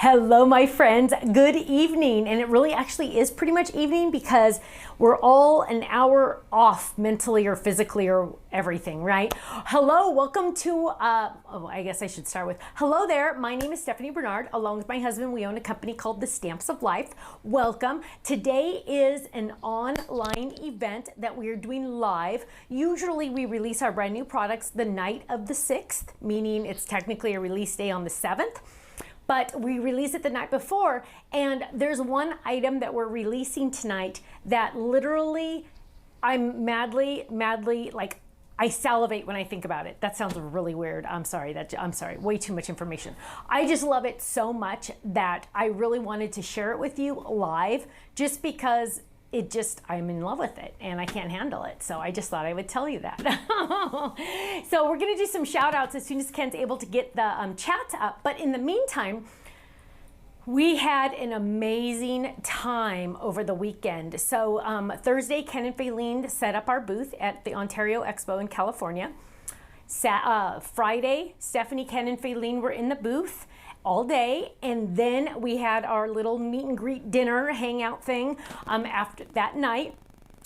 Hello, my friends. Good evening. And it really actually is pretty much evening because we're all an hour off mentally or physically or everything, right? Hello, welcome to, I guess I should start with, hello there. My name is Stephanie Bernard. Along with my husband, we own a company called The Stamps of Life. Welcome. Today is an online event that we are doing live. Usually we release our brand new products the night of the 6th, meaning it's technically a release day on the 7th. But we release it the night before, and there's one item that we're releasing tonight that literally I'm madly, like I salivate when I think about it. That sounds really weird. I'm sorry, way too much information. I just love it so much that I really wanted to share it with you live just because I'm in love with it and I can't handle it. So I just thought I would tell you that. So we're gonna do some shout outs as soon as Ken's able to get the chat up. But in the meantime, we had an amazing time over the weekend. So Thursday, Ken and Faylene set up our booth at the Ontario Expo in California. Friday, Stephanie, Ken, and Faylene were in the booth all day, and then we had our little meet and greet dinner hangout thing after that night.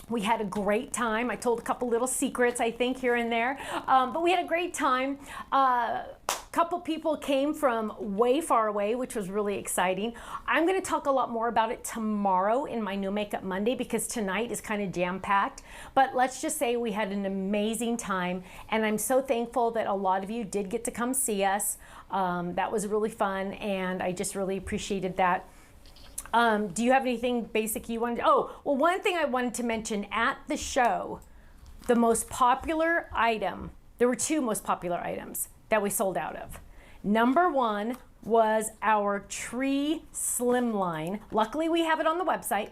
We had a great time. I told a couple little secrets, I think, here and there, but we had a great time. Couple people came from way far away, which was really exciting. I'm going to talk a lot more about it tomorrow in my New Makeup Monday because tonight is kind of jam-packed. But let's just say we had an amazing time, and I'm so thankful that a lot of you did get to come see us. That was really fun, and I just really appreciated that. Do you have anything basic you wanted to? Oh, well, one thing I wanted to mention at the show, the most popular item, there were two most popular items that we sold out of. Number one was our Tree Slimline. Luckily, we have it on the website.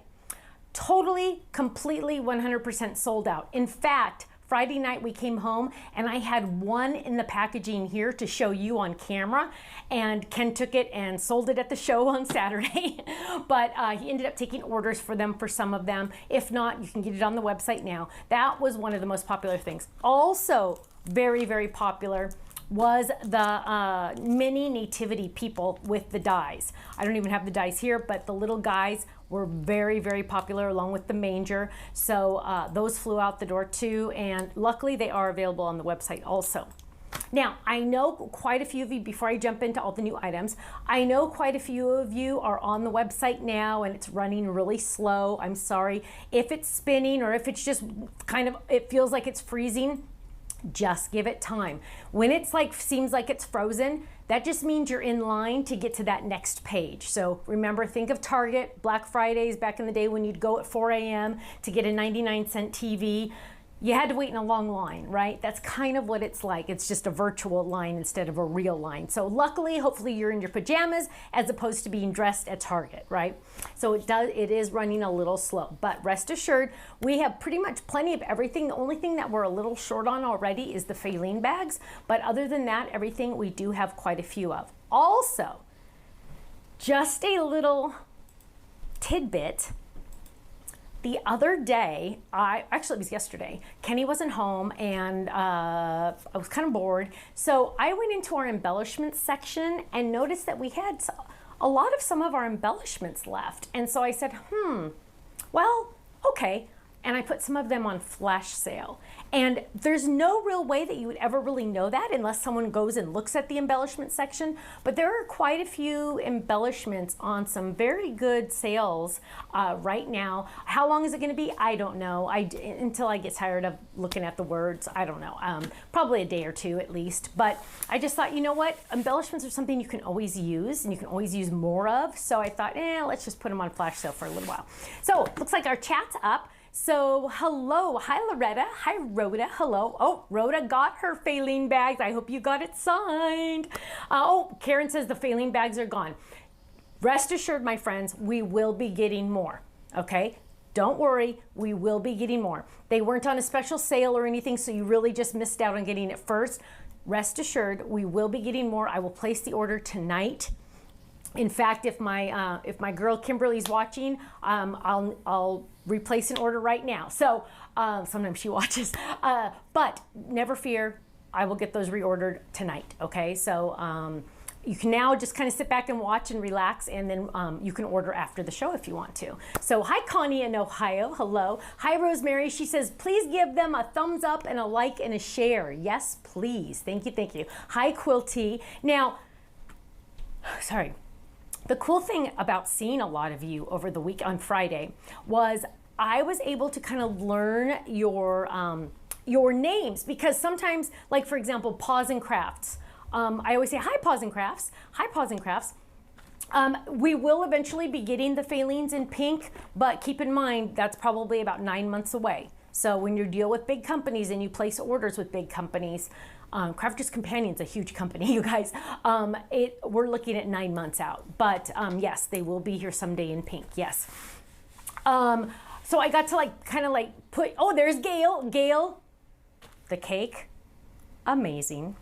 Totally, completely, 100% sold out. In fact, Friday night we came home and I had one in the packaging here to show you on camera, and Ken took it and sold it at the show on Saturday. But he ended up taking orders for them for some of them. If not, you can get it on the website now. That was one of the most popular things. Also very, very popular was the mini nativity people with the dies. I don't even have the dies here, but the little guys were very, very popular along with the manger. So those flew out the door too, and luckily they are available on the website also. Now, I know quite a few of you, before I jump into all the new items, I know quite a few of you are on the website now and it's running really slow. I'm sorry. If it's spinning or if it's just kind of, it feels like it's freezing, just give it time. When it's like, seems like it's frozen, that just means you're in line to get to that next page. So remember, think of Target, Black Fridays back in the day when you'd go at 4 a.m. to get a 99-cent TV. You had to wait in a long line, right? That's kind of what it's like. It's just a virtual line instead of a real line. So luckily, hopefully you're in your pajamas as opposed to being dressed at Target, right? So it is running a little slow, but rest assured, we have pretty much plenty of everything. The only thing that we're a little short on already is the Faylene bags, but other than that, everything we do have quite a few of. Also, just a little tidbit. The other day, actually it was yesterday, Kenny wasn't home and I was kind of bored. So I went into our embellishments section and noticed that we had a lot of some of our embellishments left. And so I said, well, okay. And I put some of them on flash sale. And there's no real way that you would ever really know that unless someone goes and looks at the embellishment section. But there are quite a few embellishments on some very good sales right now. How long is it gonna be? I don't know. Until I get tired of looking at the words, I don't know. Probably a day or two at least. But I just thought, you know what? Embellishments are something you can always use and you can always use more of. So I thought, let's just put them on flash sale for a little while. So looks like our chat's up. So hello, hi Loretta, hi Rhoda, hello. Oh, Rhoda got her Faylene bags. I hope you got it signed. Oh, Karen says the Faylene bags are gone. Rest assured, my friends, we will be getting more, okay? Don't worry, we will be getting more. They weren't on a special sale or anything, so you really just missed out on getting it first. Rest assured, we will be getting more. I will place the order tonight. In fact, if my girl Kimberly's watching, I'll replace an order right now. So sometimes she watches, but never fear, I will get those reordered tonight. Okay, so you can now just kind of sit back and watch and relax, and then you can order after the show if you want to. So hi Connie in Ohio, hello. Hi Rosemary, she says, please give them a thumbs up and a like and a share. Yes, please, thank you, thank you. Hi Quilty. Now, sorry. The cool thing about seeing a lot of you over the week on Friday was I was able to kind of learn your names, because sometimes, like for example, Paws and Crafts, I always say, hi, Paws and Crafts. Hi, Paws and Crafts. We will eventually be getting the Faylines in pink, but keep in mind, that's probably about 9 months away. So when you deal with big companies and you place orders with big companies, Crafters Companion's a huge company, you guys. We're looking at 9 months out. But yes, they will be here someday in pink, yes. So I got to kind of put, oh, there's Gail. Gail, the cake, amazing.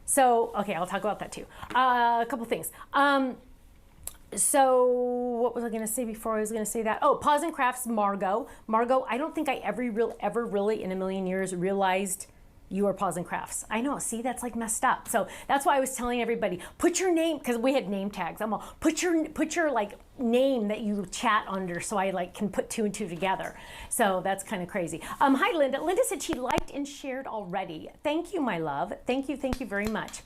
So, okay, I'll talk about that too. A couple things. So what was I going to say before I was going to say that? Oh, Paws and Crafts, Margot. Margot, I don't think I ever really in a million years realized you are Paws and Crafts. I know, see, that's messed up. So that's why I was telling everybody, put your name, because we had name tags. I'm all, put your name that you chat under, so I can put 2 and 2 together. So that's kind of crazy. Hi Linda. Linda said she liked and shared already. Thank you, my love. Thank you very much.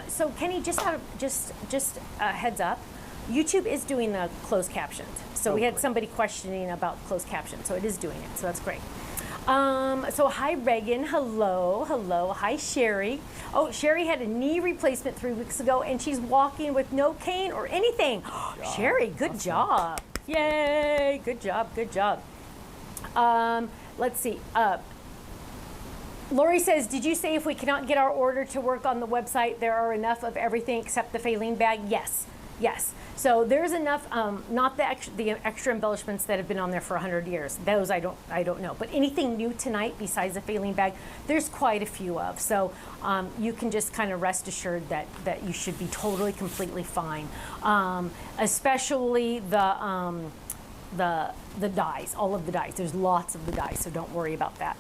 So Kenny, just a heads up, YouTube is doing the closed captions. So we had somebody questioning about closed captions, so it is doing it. So that's great. So hi Reagan, hello, hello. Hi Sherry. Oh, Sherry had a knee replacement 3 weeks ago and she's walking with no cane or anything. Sherry, good job. Yay, good job, good job. Let's see. Lori says, did you say if we cannot get our order to work on the website, there are enough of everything except the Faylene bag? Yes, yes. So there's enough, not the extra embellishments that have been on there for 100 years. Those I don't know. But anything new tonight besides the Faylene bag, there's quite a few of. So you can just kind of rest assured that you should be totally, completely fine. Especially the dyes, all of the dyes. There's lots of the dyes, so don't worry about that.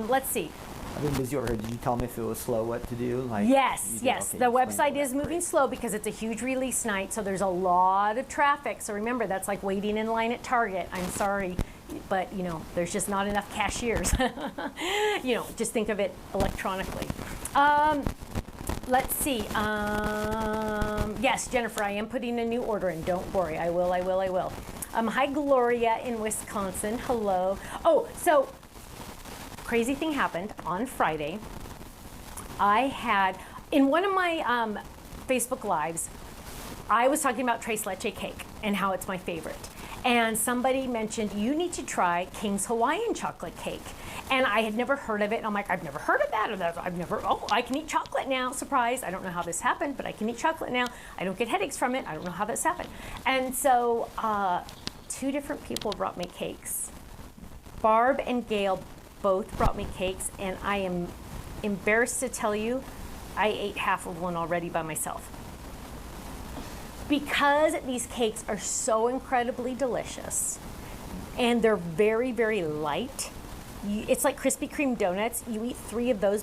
Let's see. I mean, was did you tell me if it was slow what to do? Yes, yes. Okay, the website is moving slow because it's a huge release night, so there's a lot of traffic. So remember, that's like waiting in line at Target. I'm sorry, but there's just not enough cashiers. Just think of it electronically. Let's see. Yes, Jennifer, I am putting a new order in. Don't worry, I will. Hi, Gloria in Wisconsin. Hello. Oh, so crazy thing happened on Friday. I had, in one of my Facebook Lives, I was talking about Tres Leche cake and how it's my favorite. And somebody mentioned, you need to try King's Hawaiian chocolate cake. And I had never heard of it. And I'm like, I've never heard of that. Oh, I can eat chocolate now. Surprise. I don't know how this happened, but I can eat chocolate now. I don't get headaches from it. I don't know how this happened. And so 2 different people brought me cakes. Barb and Gail both brought me cakes, and I am embarrassed to tell you, I ate half of one already by myself. Because these cakes are so incredibly delicious, and they're very, very light. It's like Krispy Kreme donuts. You eat 3 of those.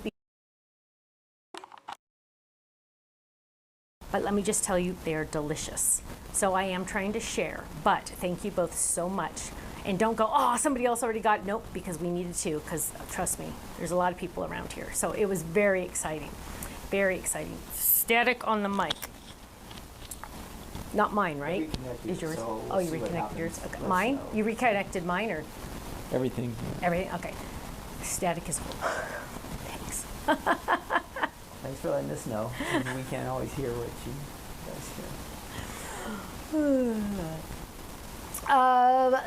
But let me just tell you, they're delicious. So I am trying to share, but thank you both so much. And don't go, oh, somebody else already got it. Nope, because we needed to, because trust me, there's a lot of people around here. So it was very exciting, very exciting. Static on the mic. Not mine, right? Is yours? So oh, you reconnected yours? Okay. Mine? You reconnected mine, or? Everything. Everything, okay. Static is cool. Thanks. Thanks for letting us know. We can't always hear what you guys hear.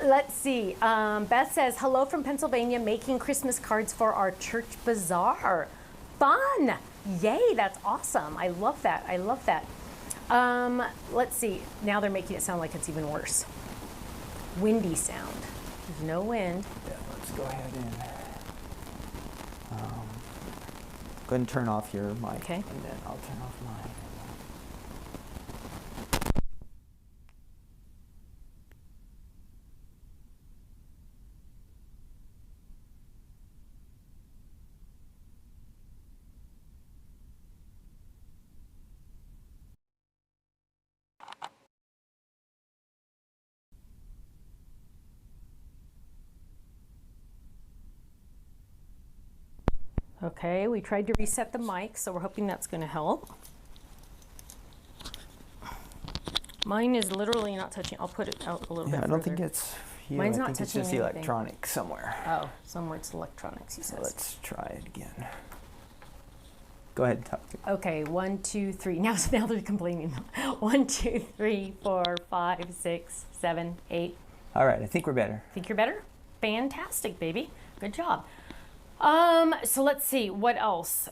Let's see. Beth says, hello from Pennsylvania, making Christmas cards for our church bazaar. Fun. Yay, that's awesome. I love that. I love that. Let's see. Now they're making it sound like it's even worse. Windy sound. There's no wind. Yeah, let's go ahead and go ahead and turn off your mic. Okay. And then I'll turn off mine. Okay, we tried to reset the mic, so we're hoping that's going to help. Mine is literally not touching. I'll put it out a little bit further. I don't think it's you. Mine's I not think it's touching just anything. electronic somewhere. Oh, somewhere it's electronics, he says. Let's try it again. Go ahead and talk to me. Okay, 1, 2, 3. Now they're complaining. 1, 2, 3, 4, 5, 6, 7, 8. All right, I think we're better. Think you're better? Fantastic, baby. Good job. So let's see, what else?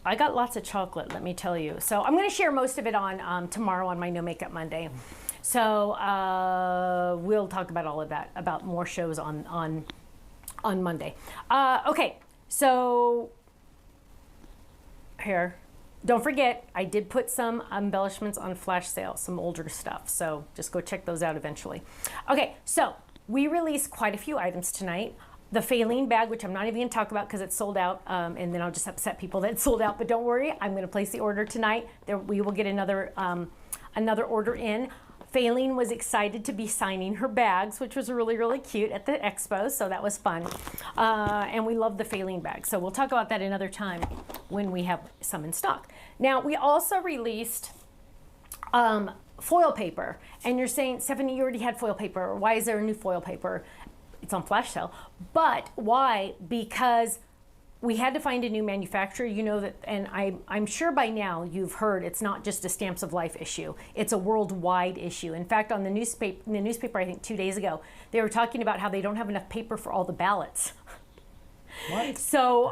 I got lots of chocolate, let me tell you. So I'm going to share most of it on tomorrow on my No Makeup Monday. So we'll talk about all of that, about more shows on Monday. Okay, so here, don't forget, I did put some embellishments on flash sale, some older stuff. So just go check those out eventually. Okay, so we released quite a few items tonight. The Faylene bag, which I'm not even going to talk about because it's sold out, and then I'll just upset people that it's sold out. But don't worry, I'm going to place the order tonight. We will get another order in. Faylene was excited to be signing her bags, which was really, really cute at the expo, so that was fun. And we love the Faylene bag. So we'll talk about that another time when we have some in stock. Now, we also released foil paper. And you're saying, Stephanie, you already had foil paper. Why is there a new foil paper? It's on flash sale. But why? Because we had to find a new manufacturer. You know that, and I'm sure by now you've heard it's not just a Stamps of Life issue. It's a worldwide issue. In fact, on the newspaper, I think 2 days ago, they were talking about how they don't have enough paper for all the ballots. What? So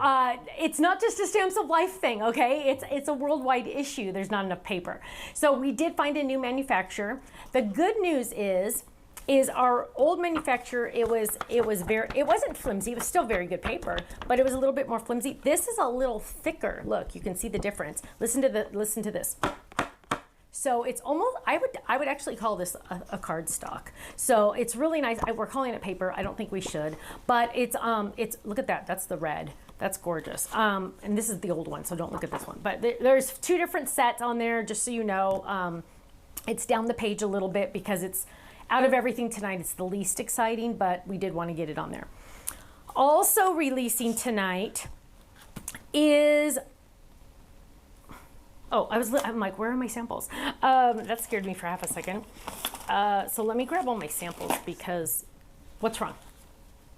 it's not just a Stamps of Life thing, okay? It's a worldwide issue. There's not enough paper. So we did find a new manufacturer. The good news is our old manufacturer, it wasn't flimsy, it was still very good paper, but it was a little bit more flimsy. This is a little thicker. Look, you can see the difference. Listen to this. So it's almost, I would actually call this a cardstock. So it's really nice. We're calling it paper. I don't think we should, but it's look at that. That's the red. That's gorgeous. And this is the old one, so don't look at this one. But there's 2 different sets on there, just so you know. It's down the page a little bit because it's, out of everything tonight, it's the least exciting, but we did want to get it on there. Also releasing tonight is, I'm like, where are my samples? That scared me for half a second. So let me grab all my samples because, what's wrong?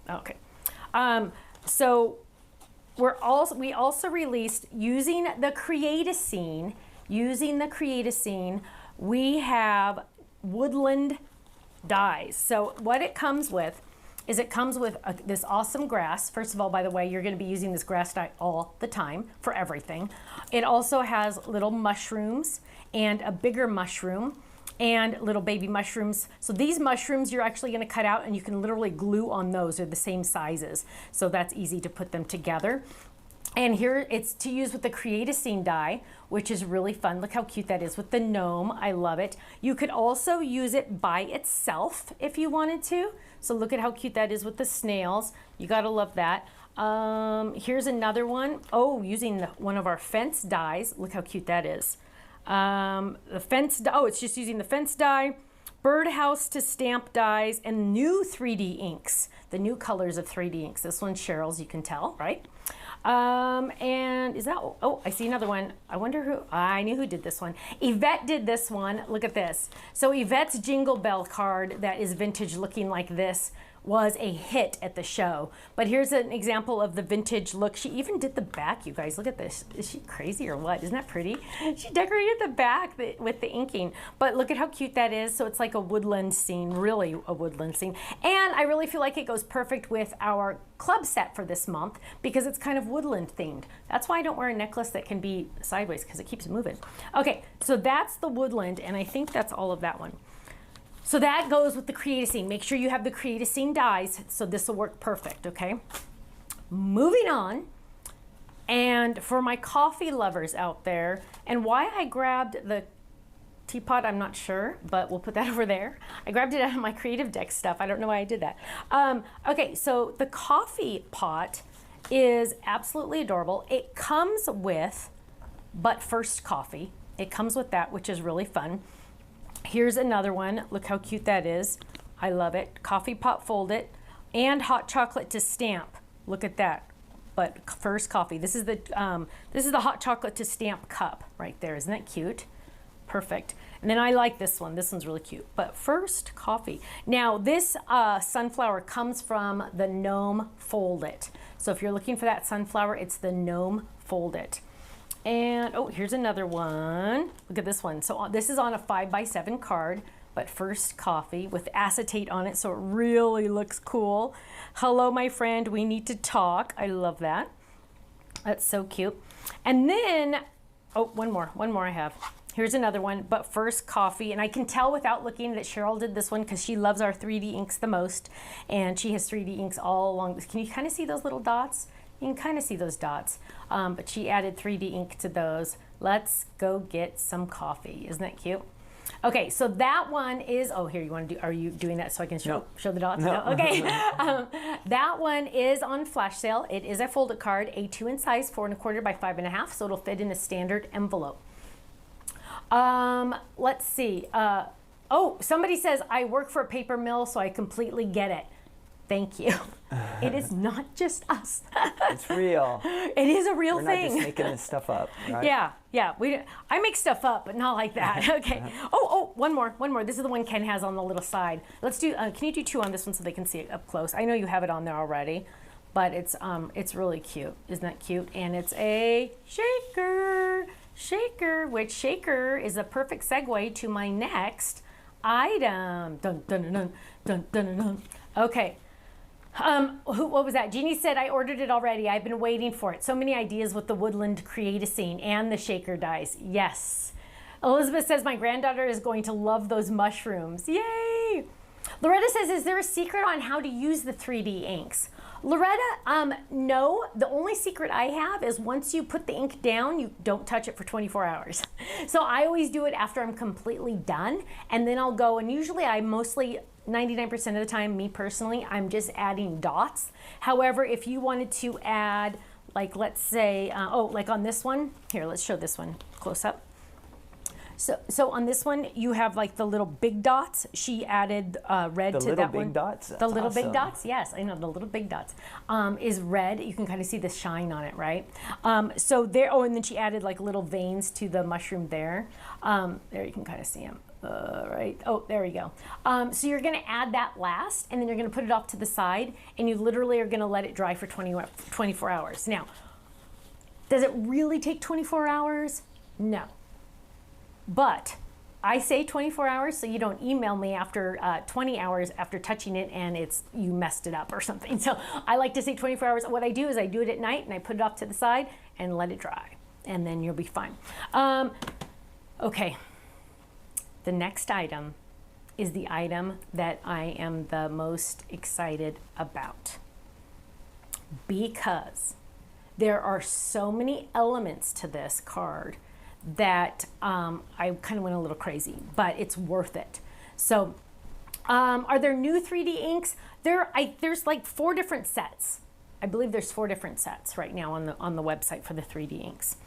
Okay. So we also released, using the Create-A-Scene, we have woodland dyes. So what it comes with is this awesome grass. First of all, by the way, you're going to be using this grass dye all the time for everything. It also has little mushrooms and a bigger mushroom and little baby mushrooms. So these mushrooms you're actually going to cut out and you can literally glue on those. They're the same sizes. So that's easy to put them together. And here it's to use with the Create-A-Scene dye, which is really fun. Look how cute that is with the gnome. I love it. You could also use it by itself if you wanted to. So look at how cute that is with the snails. You gotta love that. Here's another one. Oh, using one of our fence dyes. Look how cute that is. It's just using the fence dye, birdhouse to stamp dyes, and new 3D inks. The new colors of 3D inks. This one's Cheryl's, you can tell, right? And is that, I see another one. I wonder who, I knew who did this one. Yvette did this one. Look at this. So Yvette's Jingle Bell card that is vintage looking like this was a hit at the show. But here's an example of the vintage look. She even did the back, you guys. Look at this. Is she crazy or what? Isn't that pretty? She decorated the back with the inking. But look at how cute that is. So it's like a woodland scene, really a woodland scene. And I really feel like it goes perfect with our club set for this month because it's kind of woodland themed. That's why I don't wear a necklace that can be sideways because it keeps moving. Okay, so that's the woodland, and I think that's all of that one. So that goes with the Create-A-Scene. Make sure you have the Create-A-Scene dyes, so this will work perfect, okay? Moving on, and for my coffee lovers out there, and why I grabbed the teapot, I'm not sure, but we'll put that over there. I grabbed it out of my Creative Deck stuff. I don't know why I did that. Okay, so the coffee pot is absolutely adorable. It comes with But First coffee. It comes with that, which is really fun. Here's another one. Look how cute that is. I love it. Coffee pot fold it, and hot chocolate to stamp. Look at that. But first coffee. This is the hot chocolate to stamp cup right there. Isn't that cute? Perfect. And then I like this one. This one's really cute. But first, coffee. Now, this sunflower comes from the Gnome Fold It. So if you're looking for that sunflower, it's the Gnome Fold It. And, oh, here's another one. Look at this one. So this is on a 5x7 card. But first, coffee with acetate on it, so it really looks cool. Hello, my friend. We need to talk. I love that. That's so cute. And then, oh, one more I have. Here's another one, but first coffee. And I can tell without looking that Cheryl did this one because she loves our 3D inks the most. And she has 3D inks all along this. Can you kind of see those little dots? You can kind of see those dots. But she added 3D ink to those. Let's go get some coffee. Isn't that cute? Okay, so that one is, oh, here, are you doing that so I can show the dots? No. Okay. That one is on flash sale. It is a folded card, A2 in size, 4 1/4 by 5 1/2, so it'll fit in a standard envelope. Let's see. Oh, somebody says, I work for a paper mill, so I completely get it. Thank you. It is not just us. It's real. It is a real We're thing. We're not just making this stuff up, right? Yeah. I make stuff up, but not like that. Okay. Oh, one more. This is the one Ken has on the little side. Let's do. Can you do 2 on this one so they can see it up close? I know you have it on there already, but it's really cute. Isn't that cute? And it's a shaker, which shaker is a perfect segue to my next item. Dun dun dun dun dun dun dun. Okay. What was that? Jeannie said, I ordered it already. I've been waiting for it. So many ideas with the woodland create a scene and the shaker dies. Yes. Elizabeth says, my granddaughter is going to love those mushrooms. Yay. Loretta says, is there a secret on how to use the 3D inks? Loretta, no. The only secret I have is once you put the ink down, you don't touch it for 24 hours. So I always do it after I'm completely done, and then I'll go, and usually I mostly 99% of the time, me personally, I'm just adding dots. However, if you wanted to add, like, let's say, like on this one, here, let's show this one close up. So on this one, you have like the little big dots. She added red to that one. The little big dots? The little big dots, yes, I know, the little big dots is red. You can kind of see the shine on it, right? So there, oh, and then she added like little veins to the mushroom there. There you can kind of see them. Right, oh, there we go. So you're gonna add that last, and then you're gonna put it off to the side, and you literally are gonna let it dry for 24 hours. Now, does it really take 24 hours? No. But I say 24 hours so you don't email me after 20 hours after touching it and you messed it up or something. So I like to say 24 hours. What I do is I do it at night and I put it off to the side and let it dry, and then you'll be fine. Okay. The next item is the item that I am the most excited about, because there are so many elements to this card that I kind of went a little crazy, but it's worth it. So are there new 3D inks? There's like 4 different sets. I believe there's 4 different sets right now on the website for the 3D inks.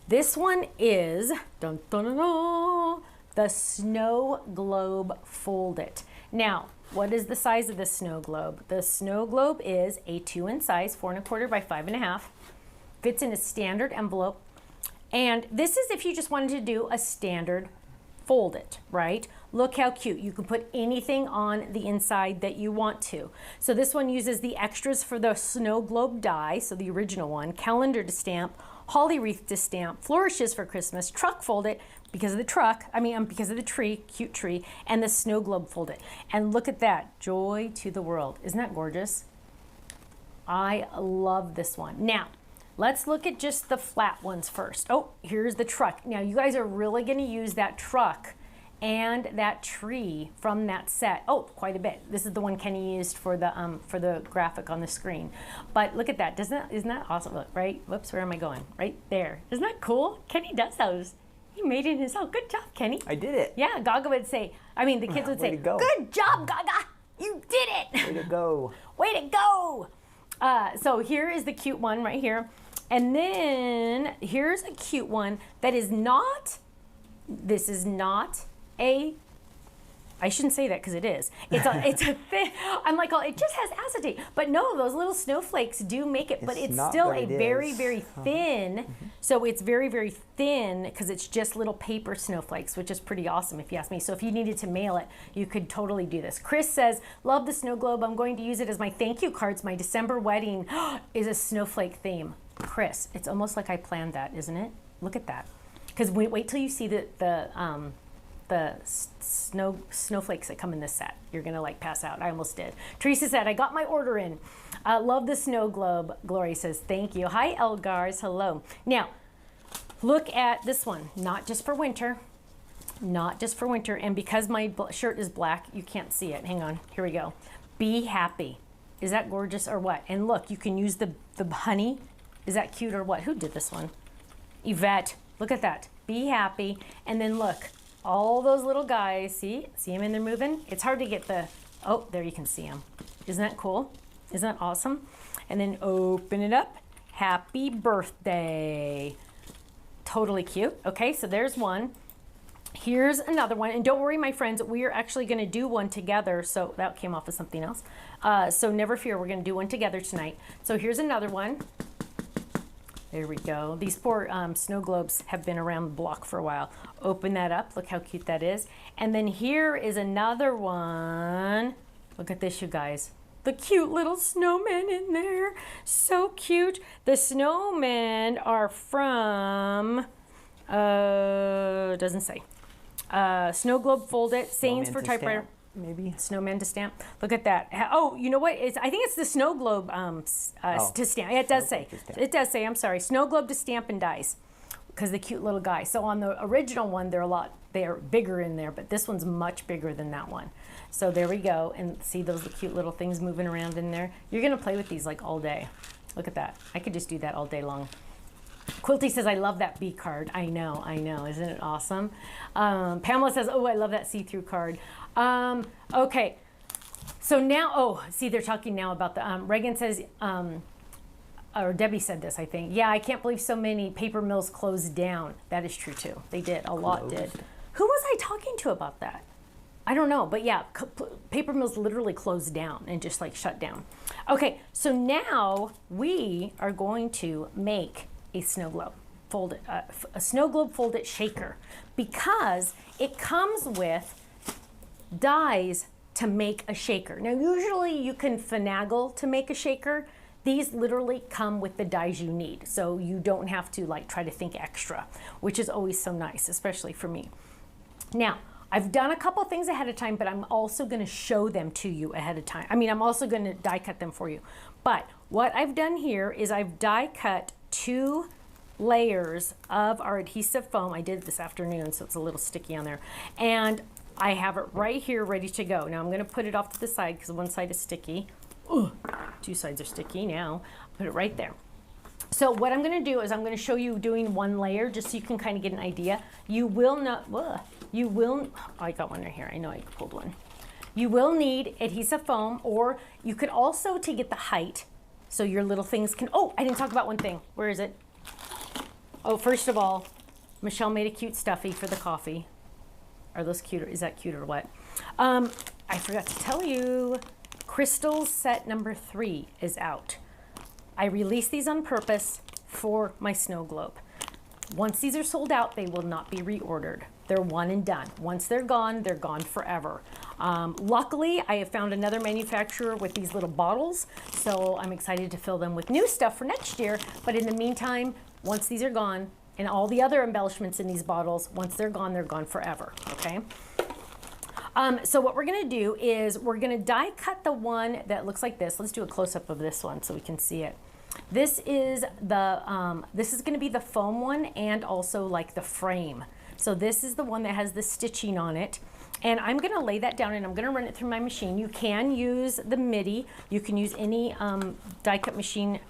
This one is dun, dun, dun, dun, the Snow Globe Fold It. Now, what is the size of the snow globe? The snow globe is A2 in size, 4 1/4 by 5 1/2. Fits in a standard envelope. And this is if you just wanted to do a standard fold it, right? Look how cute. You can put anything on the inside that you want to. So this one uses the extras for the snow globe die, so the original one, calendar to stamp, holly wreath to stamp, flourishes for Christmas, truck fold it because of the truck, because of the tree, cute tree, and the snow globe fold it. And look at that, joy to the world. Isn't that gorgeous? I love this one. Now, let's look at just the flat ones first. Oh, here's the truck. Now, you guys are really going to use that truck and that tree from that set. Oh, quite a bit. This is the one Kenny used for the graphic on the screen. But look at that. Isn't that awesome? Look, right? Whoops, where am I going? Right there. Isn't that cool? Kenny does those. He made it himself. Good job, Kenny. I did it. Yeah, Gaga would say, the kids would say, go. Good job, Gaga. You did it. Way to go. Way to go. So here is the cute one right here. And then here's a cute one that is not, this is not a I shouldn't say that because it is. It's a thin. I'm like, oh, it just has acetate. But no, those little snowflakes do make it. But it's still a very, very thin. So it's very, very thin because it's just little paper snowflakes, which is pretty awesome if you ask me. So if you needed to mail it, you could totally do this. Chris says, love the snow globe. I'm going to use it as my thank you cards. My December wedding is a snowflake theme. Chris, it's almost like I planned that, isn't it? Look at that. Because wait till you see the snowflakes that come in this set. You're gonna like pass out. I almost did. Teresa said, I got my order in. Love the snow globe. Glory says, thank you. Hi, Elgars. Hello. Now, look at this one. Not just for winter. Not just for winter. And because my shirt is black, you can't see it. Hang on. Here we go. Be happy. Is that gorgeous or what? And look, you can use the honey. Is that cute or what? Who did this one? Yvette. Look at that. Be happy. And then look. All those little guys, see them and they're moving? It's hard to get oh, there you can see them. Isn't that cool? Isn't that awesome? And then open it up. Happy birthday. Totally cute. Okay, so there's one. Here's another one. And don't worry, my friends, we are actually gonna do one together. So that came off of something else. So never fear, we're gonna do one together tonight. So here's another one. There we go. These poor snow globes have been around the block for a while. Open that up. Look how cute that is. And then here is another one. Look at this, you guys. The cute little snowmen in there. So cute. The snowmen are from, doesn't say. Snow globe folded. Sayings for typewriter. Maybe snowman to stamp. Look at that. Oh, you know what? I think it's the snow globe to stamp. It does say. It does say. I'm sorry. Snow globe to stamp and dies, because the cute little guy. So on the original one, they're bigger in there, but this one's much bigger than that one. So there we go. And see those cute little things moving around in there. You're gonna play with these like all day. Look at that. I could just do that all day long. Quilty says, I love that B card. I know. Isn't it awesome? Pamela says, oh, I love that see-through card. Okay. So now, see, they're talking now about the, Reagan says, or Debbie said this, I think. Yeah, I can't believe so many paper mills closed down. That is true, too. They did. A lot did. Who was I talking to about that? I don't know. But yeah, paper mills literally closed down and just like shut down. Okay. So now we are going to make a snow globe folded, a snow globe folded shaker, because it comes with dies to make a shaker. Now, usually you can finagle to make a shaker. These literally come with the dies you need, so you don't have to like try to think extra, which is always so nice, especially for me. Now, I've done a couple things ahead of time, but I'm also going to show them to you ahead of time. I mean, I'm also going to die cut them for you. But what I've done here is I've die cut 2 layers of our adhesive foam. I did it this afternoon, so it's a little sticky on there. And I have it right here ready to go. Now I'm going to put it off to the side because one side is sticky. Ugh, 2 sides are sticky now. Put it right there. So what I'm going to do is I'm going to show you doing 1 layer just so you can kind of get an idea. You will not, I got one right here. I know I pulled one. You will need adhesive foam, or you could also, to get the height, so your little things can, I didn't talk about one thing. Where is it? Oh, first of all, Michelle made a cute stuffy for the coffee. Are those cute, or is that cute or what? I forgot to tell you, Crystal's set number 3 is out. I released these on purpose for my snow globe. Once these are sold out, they will not be reordered. They're one and done. Once they're gone forever. Luckily, I have found another manufacturer with these little bottles, so I'm excited to fill them with new stuff for next year. But in the meantime, once these are gone, and all the other embellishments in these bottles, once they're gone forever, okay? So what we're gonna do is we're gonna die cut the one that looks like this. Let's do a close-up of this one so we can see it. This is this is gonna be the foam one and also like the frame. So this is the one that has the stitching on it. And I'm gonna lay that down and I'm gonna run it through my machine. You can use the MIDI. You can use any die cut machine.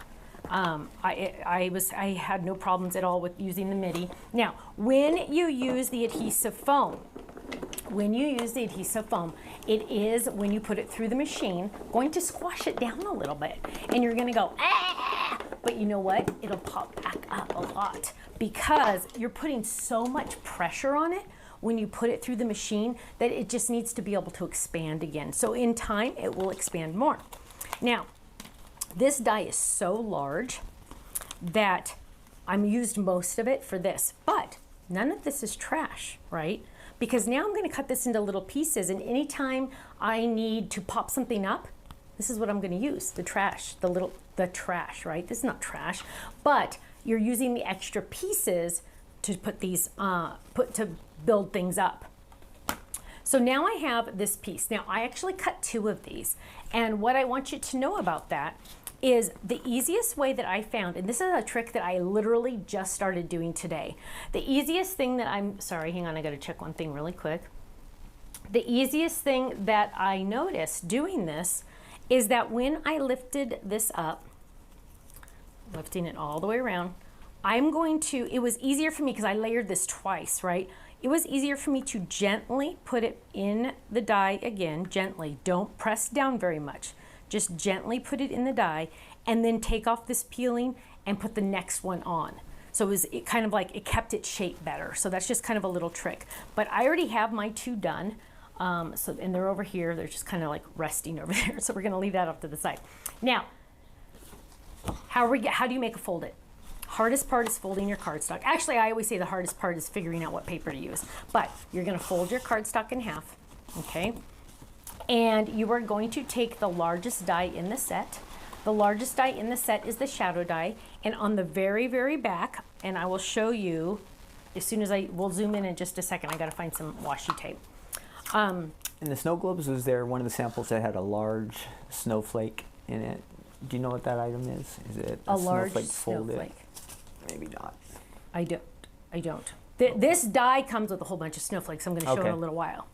I had no problems at all with using the MIDI. Now, when you use the adhesive foam, it is, when you put it through the machine, going to squash it down a little bit. And you're gonna go, ah! But you know what? It'll pop back up a lot because you're putting so much pressure on it. when you put it through the machine that it just needs to be able to expand again. So in time, it will expand more. Now, this die is so large that I'm used most of it for this, but none of this is trash, right? Because now I'm going to cut this into little pieces, and anytime I need to pop something up, this is what I'm going to use, the trash, the trash, right? This is not trash, but you're using the extra pieces to put these, to build things up. So now I have this piece. Now I actually cut 2 of these, and what I want you to know about that is the easiest way that I found, and this is a trick that I literally just started doing today. The easiest thing that sorry, hang on, I gotta check one thing really quick. The easiest thing that I noticed doing this is that when I lifted this up, lifting it all the way around, it was easier for me because I layered this twice, right? It was easier for me to gently put it in the die again, gently. Don't press down very much. Just gently put it in the die and then take off this peeling and put the next one on. So it kind of like, it kept its shape better. So that's just kind of a little trick. But I already have my 2 done. And they're over here. They're just kind of like resting over there. So we're gonna leave that off to the side. Now, how do you make a fold it? Hardest part is folding your cardstock. Actually, I always say the hardest part is figuring out what paper to use. But you're gonna fold your cardstock in half, okay? And you are going to take the largest die in the set. The largest die in the set is the shadow die. And on the very, very back, and I will show you as soon as we'll zoom in just a second. I gotta find some washi tape. In the snow globes, was there one of the samples that had a large snowflake in it? Do you know what that item is? Is it a large snowflake folded? snowflake? Maybe not. I don't. This die comes with a whole bunch of snowflakes. I'm gonna show in a little while.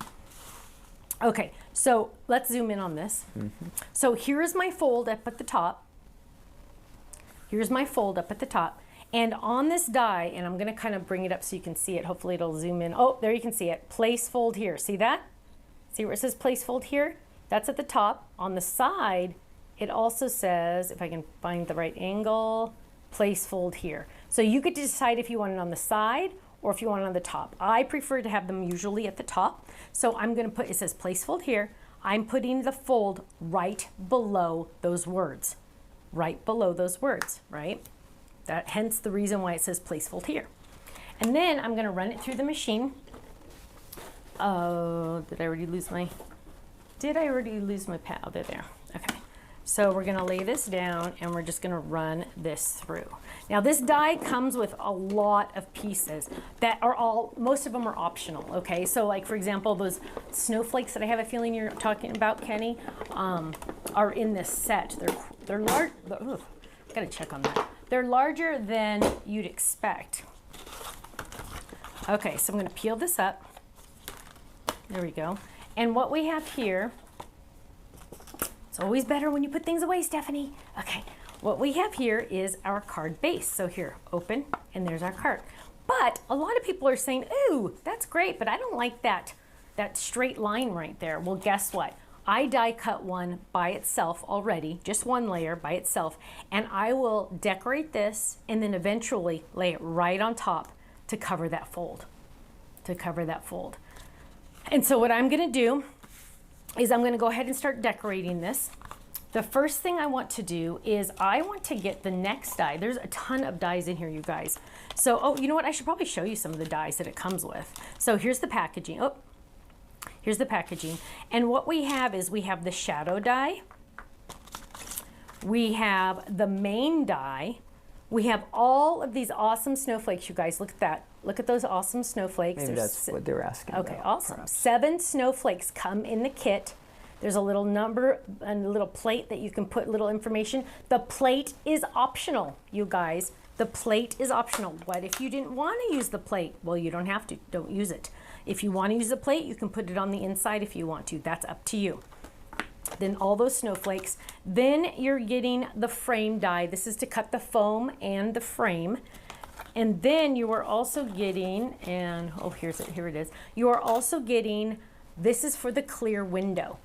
Okay, so let's zoom in on this. Mm-hmm. So here is my fold up at the top. Here's my fold up at the top. And on this die, and I'm gonna kind of bring it up so you can see it. Hopefully it'll zoom in. Oh, there you can see it. Place fold here. See that? See where it says place fold here? That's at the top. On the side, it also says, if I can find the right angle, place fold here. So you get to decide if you want it on the side or if you want it on the top. I prefer to have them usually at the top. So I'm gonna put, it says place fold here. I'm putting the fold right below those words. Right below those words, right? Hence the reason why it says place fold here. And then I'm gonna run it through the machine. Oh, did I already lose my pad? Oh, they're there, okay. So we're gonna lay this down and we're just gonna run this through. Now this die comes with a lot of pieces that are most of them are optional, okay? So like for example, those snowflakes that I have a feeling you're talking about, Kenny, are in this set. They're large, gotta check on that. They're larger than you'd expect. Okay, so I'm gonna peel this up. There we go. And what we have here, it's always better when you put things away, Stephanie. Okay, what we have here is our card base. So here, open, and there's our card. But a lot of people are saying, ooh, that's great, but I don't like that straight line right there. Well, guess what? I die cut one by itself already, just one layer by itself, and I will decorate this and then eventually lay it right on top to cover that fold, And so what I'm gonna do is I'm gonna go ahead and start decorating this. The first thing I want to do is I want to get the next die. There's a ton of dies in here, you guys. So, oh, you know what? I should probably show you some of the dies that it comes with. So here's the packaging. Oh, here's the packaging. And what we have is we have the shadow die. We have the main die. We have all of these awesome snowflakes, you guys. Look at that. Look at those awesome snowflakes. Maybe that's what they were asking Okay, about, awesome. perhaps. 7 snowflakes come in the kit. There's a little number and a little plate that you can put little information. The plate is optional, you guys. The plate is optional. What if you didn't want to use the plate? Well, you don't have to. Don't use it. If you want to use the plate, you can put it on the inside if you want to. That's up to you. Then all those snowflakes. Then you're getting the frame die. This is to cut the foam and the frame. And then you are also getting, and oh, here it is. You are also getting, this is for the clear window.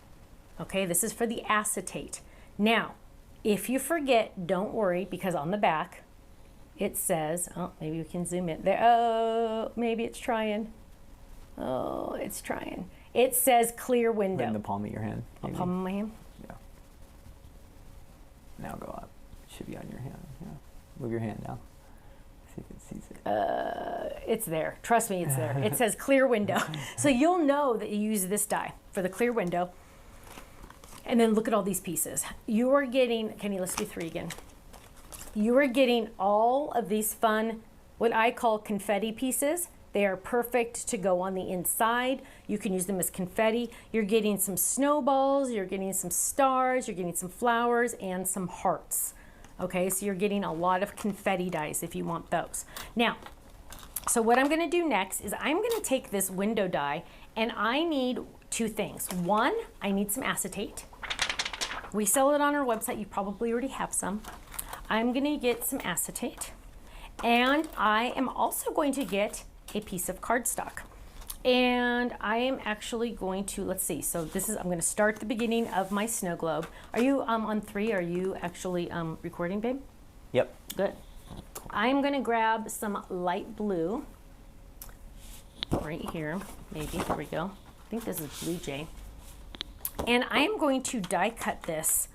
Okay, this is for the acetate. Now, if you forget, don't worry, because on the back, it says, oh, maybe we can zoom in there. Oh, maybe it's trying. Oh, it's trying. It says clear window. In the palm of your hand. The palm of my hand? Yeah. Now go up. It should be on your hand. Yeah. Move your hand now. See if it sees it. It's there. Trust me, it's there. It says clear window. So you'll know that you use this die for the clear window. And then look at all these pieces. You are getting, Kenny, let's do 3 again. You are getting all of these fun, what I call confetti pieces. They are perfect to go on the inside. You can use them as confetti. You're getting some snowballs, you're getting some stars, you're getting some flowers, and some hearts. Okay, so you're getting a lot of confetti dies if you want those. Now, so what I'm gonna do next is I'm gonna take this window die, and I need 2 things. One, I need some acetate. We sell it on our website. You probably already have some. I'm gonna get some acetate, and I am also going to get a piece of cardstock. And I am actually going to, let's see, so this is, I'm gonna start the beginning of my snow globe. Are you on 3? Are you actually recording, babe? Yep. Good. I'm gonna grab some light blue right here, maybe, there we go. I think this is Blue Jay. And I am going to die cut this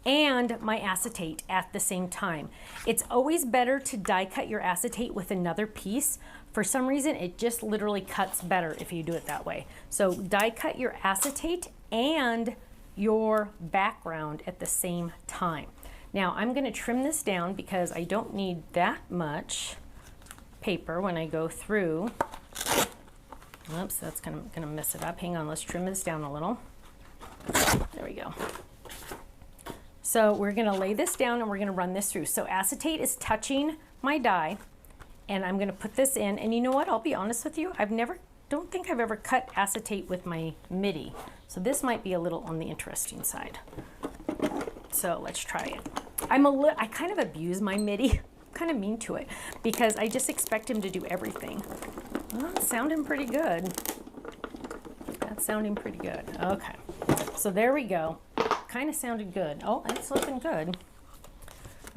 and my acetate at the same time. It's always better to die cut your acetate with another piece. For some reason, it just literally cuts better if you do it that way. So die cut your acetate and your background at the same time. Now I'm gonna trim this down because I don't need that much paper when I go through. Oops, that's gonna mess it up. Hang on, let's trim this down a little. There we go. So we're gonna lay this down and we're gonna run this through. So acetate is touching my die, and I'm gonna put this in. And you know what, I'll be honest with you, don't think I've ever cut acetate with my MIDI. So this might be a little on the interesting side. So let's try it. I kind of abuse my MIDI, I'm kind of mean to it, because I just expect him to do everything. Well, it's sounding pretty good. That's sounding pretty good. Okay, so there we go. Kind of sounded good. Oh, it's looking good.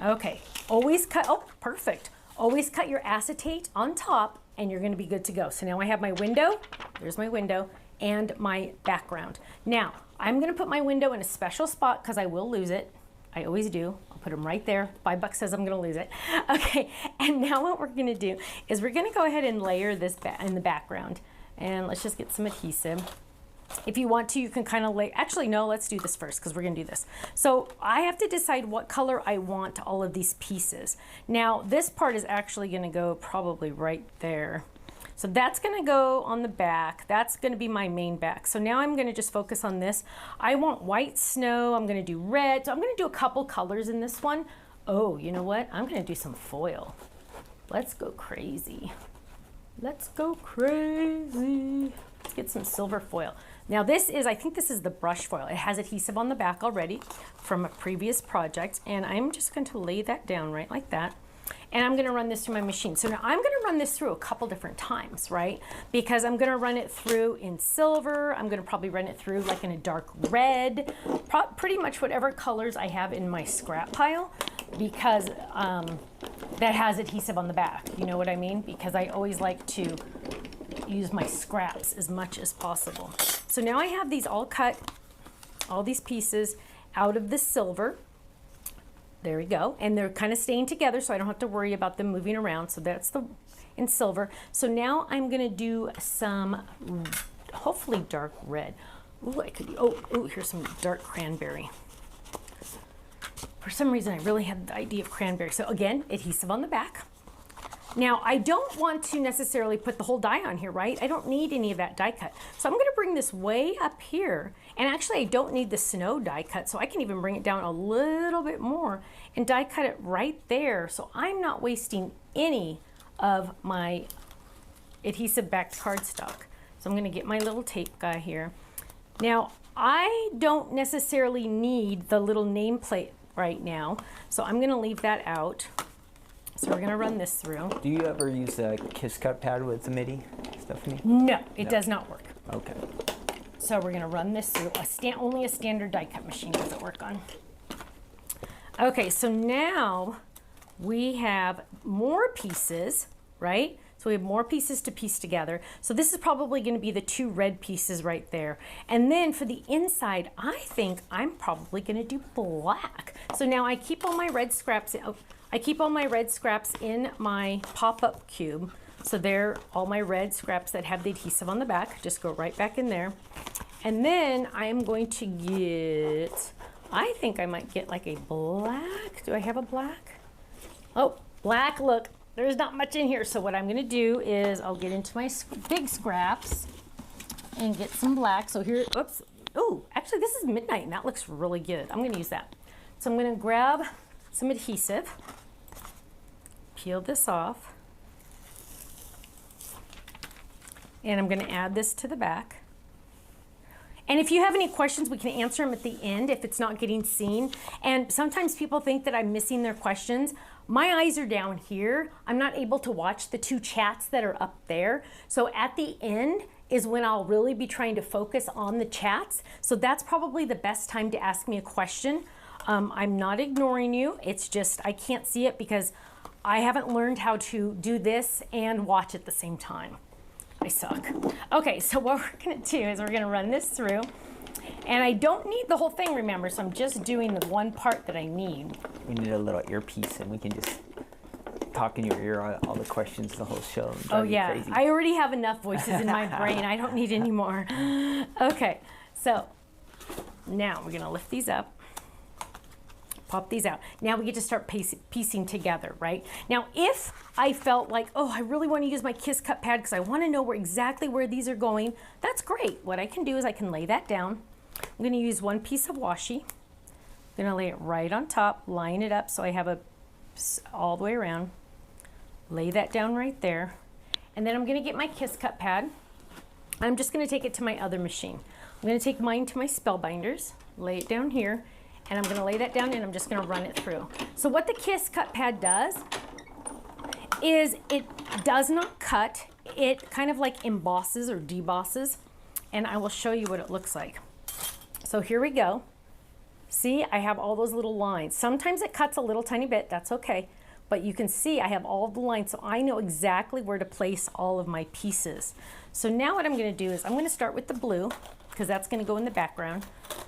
Okay, always cut, oh, perfect. Always cut your acetate on top and you're gonna be good to go. So now I have my window, there's my window, and my background. Now, I'm gonna put my window in a special spot because I will lose it. I always do. I'll put them right there. $5 says I'm gonna lose it. Okay, and now what we're gonna do is we're gonna go ahead and layer this in the background. And let's just get some adhesive. If you want to, you can kind of lay, actually no, let's do this first because we're gonna do this. So I have to decide what color I want all of these pieces. Now this part is actually gonna go probably right there. So that's gonna go on the back. That's gonna be my main back. So now I'm gonna just focus on this. I want white snow, I'm gonna do red. So I'm gonna do a couple colors in this one. Oh, you know what? I'm gonna do some foil. Let's go crazy. Let's go crazy. Let's get some silver foil. Now this is, I think this is the brush foil. It has adhesive on the back already from a previous project, and I'm just going to lay that down right like that. And I'm gonna run this through my machine. So now I'm gonna run this through a couple different times, right? Because I'm gonna run it through in silver, I'm gonna probably run it through like in a dark red, pretty much whatever colors I have in my scrap pile, because that has adhesive on the back, you know what I mean? Because I always like to use my scraps as much as possible. So now I have these all cut, all these pieces out of the silver. There we go. And they're kind of staying together so I don't have to worry about them moving around. So that's the in silver. So now I'm gonna do some hopefully dark red. Ooh, I could, oh, here's some dark cranberry. For some reason I really had the idea of cranberry. So again, adhesive on the back. Now, I don't want to necessarily put the whole die on here, right? I don't need any of that die cut. So I'm gonna bring this way up here. And actually, I don't need the snow die cut, so I can even bring it down a little bit more and die cut it right there. So I'm not wasting any of my adhesive backed cardstock. So I'm gonna get my little tape guy here. Now, I don't necessarily need the little nameplate right now, so I'm gonna leave that out. So we're gonna run this through. Do you ever use a kiss cut pad with the MIDI, Stephanie? No, it does not work. Okay. So we're gonna run this through. Only a standard die cut machine does it work on. Okay, so now we have more pieces, right? So we have more pieces to piece together. So this is probably going to be the 2 red pieces right there. And then for the inside, I think I'm probably going to do black. So now I keep all my red scraps in my pop-up cube. So they're all my red scraps that have the adhesive on the back. Just go right back in there. And then I am going to get, I think I might get like a black. Do I have a black? Oh, black, look. There's not much in here. So what I'm gonna do is I'll get into my big scraps and get some black. So here, oops. Oh, actually this is midnight and that looks really good. I'm gonna use that. So I'm gonna grab some adhesive, peel this off, and I'm gonna add this to the back. And if you have any questions, we can answer them at the end if it's not getting seen. And sometimes people think that I'm missing their questions. My eyes are down here. I'm not able to watch the 2 chats that are up there. So at the end is when I'll really be trying to focus on the chats. So that's probably the best time to ask me a question. I'm not ignoring you. It's just I can't see it because I haven't learned how to do this and watch at the same time. I suck. Okay, so what we're gonna do is we're gonna run this through. And I don't need the whole thing, remember, so I'm just doing the one part that I need. We need a little earpiece and we can just talk in your ear all the questions the whole show. Oh yeah, crazy. I already have enough voices in my brain. I don't need any more. Okay, so now we're gonna lift these up. Pop these out. Now we get to start piecing together, right? Now, if I felt like, oh, I really want to use my Kiss Cut pad because I want to know exactly where these are going, that's great. What I can do is I can lay that down. I'm going to use 1 piece of washi. I'm going to lay it right on top, line it up so I have all the way around. Lay that down right there. And then I'm going to get my Kiss Cut pad. I'm just going to take it to my other machine. I'm going to take mine to my Spellbinders, lay it down here, and I'm going to lay that down and I'm just going to run it through. So what the Kiss Cut pad does is it does not cut. It kind of like embosses or debosses, and I will show you what it looks like. So here we go. See, I have all those little lines. Sometimes it cuts a little tiny bit, that's okay. But you can see I have all of the lines, so I know exactly where to place all of my pieces. So now what I'm going to do is I'm going to start with the blue, because that's going to go in the background.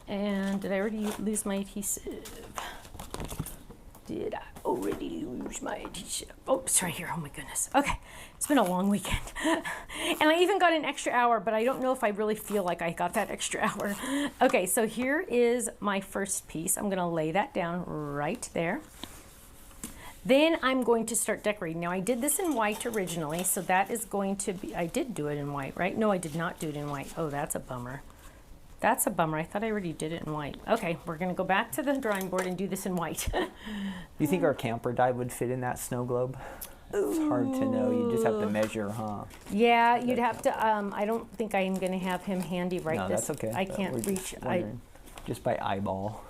And did I already lose my adhesive? Did I already lose my adhesive? Oh, it's right here. Oh my goodness. Okay, it's been a long weekend. And I even got an extra hour, but I don't know if I really feel like I got that extra hour. Okay, so here is my first piece. I'm going to lay that down right there. Then I'm going to start decorating. Now I did this in white originally, so that is going to be, I did do it in white, right? No, I did not do it in white. Oh, that's a bummer. That's a bummer. I thought I already did it in white. Okay, we're gonna go back to the drawing board and do this in white. Do you think our camper die would fit in that snow globe? It's hard to know. You just have to measure, huh? Yeah, you'd have to, I don't think I'm gonna have him handy right no, this. That's okay. I can't reach. Just by eyeball.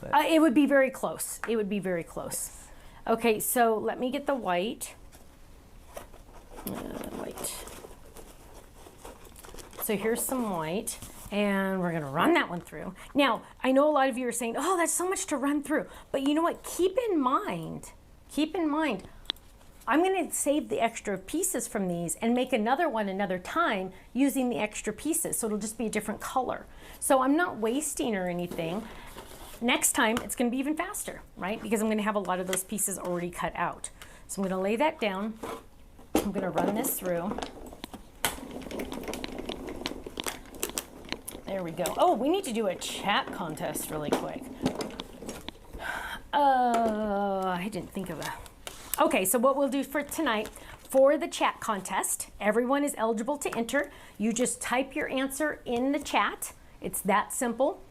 It would be very close. It would be very close. Okay, so let me get the white. White. So here's some white. And we're gonna run that one through. Now, I know a lot of you are saying, oh, that's so much to run through. But you know what, keep in mind, I'm gonna save the extra pieces from these and make another one another time using the extra pieces. So it'll just be a different color. So I'm not wasting or anything. Next time, it's gonna be even faster, right? Because I'm gonna have a lot of those pieces already cut out. So I'm gonna lay that down. I'm gonna run this through. There we go. Oh, we need to do a chat contest really quick. I didn't think of a... Okay, so what we'll do for tonight, for the chat contest, everyone is eligible to enter. You just type your answer in the chat. It's that simple.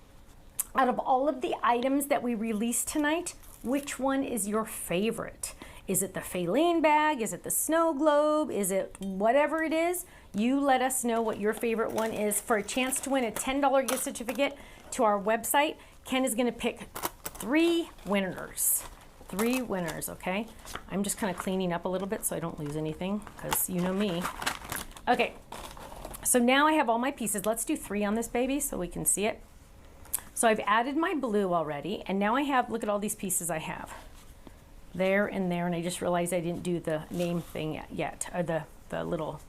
Out of all of the items that we released tonight, which one is your favorite? Is it the Faylene bag? Is it the snow globe? Is it whatever it is? You let us know what your favorite one is. For a chance to win a $10 gift certificate to our website, Ken is gonna pick 3 winners. 3 winners, okay? I'm just kind of cleaning up a little bit so I don't lose anything, because you know me. Okay, so now I have all my pieces. Let's do 3 on this baby so we can see it. So I've added my blue already, and now I have, look at all these pieces I have. there and there, and I just realized I didn't do the name thing yet, or the little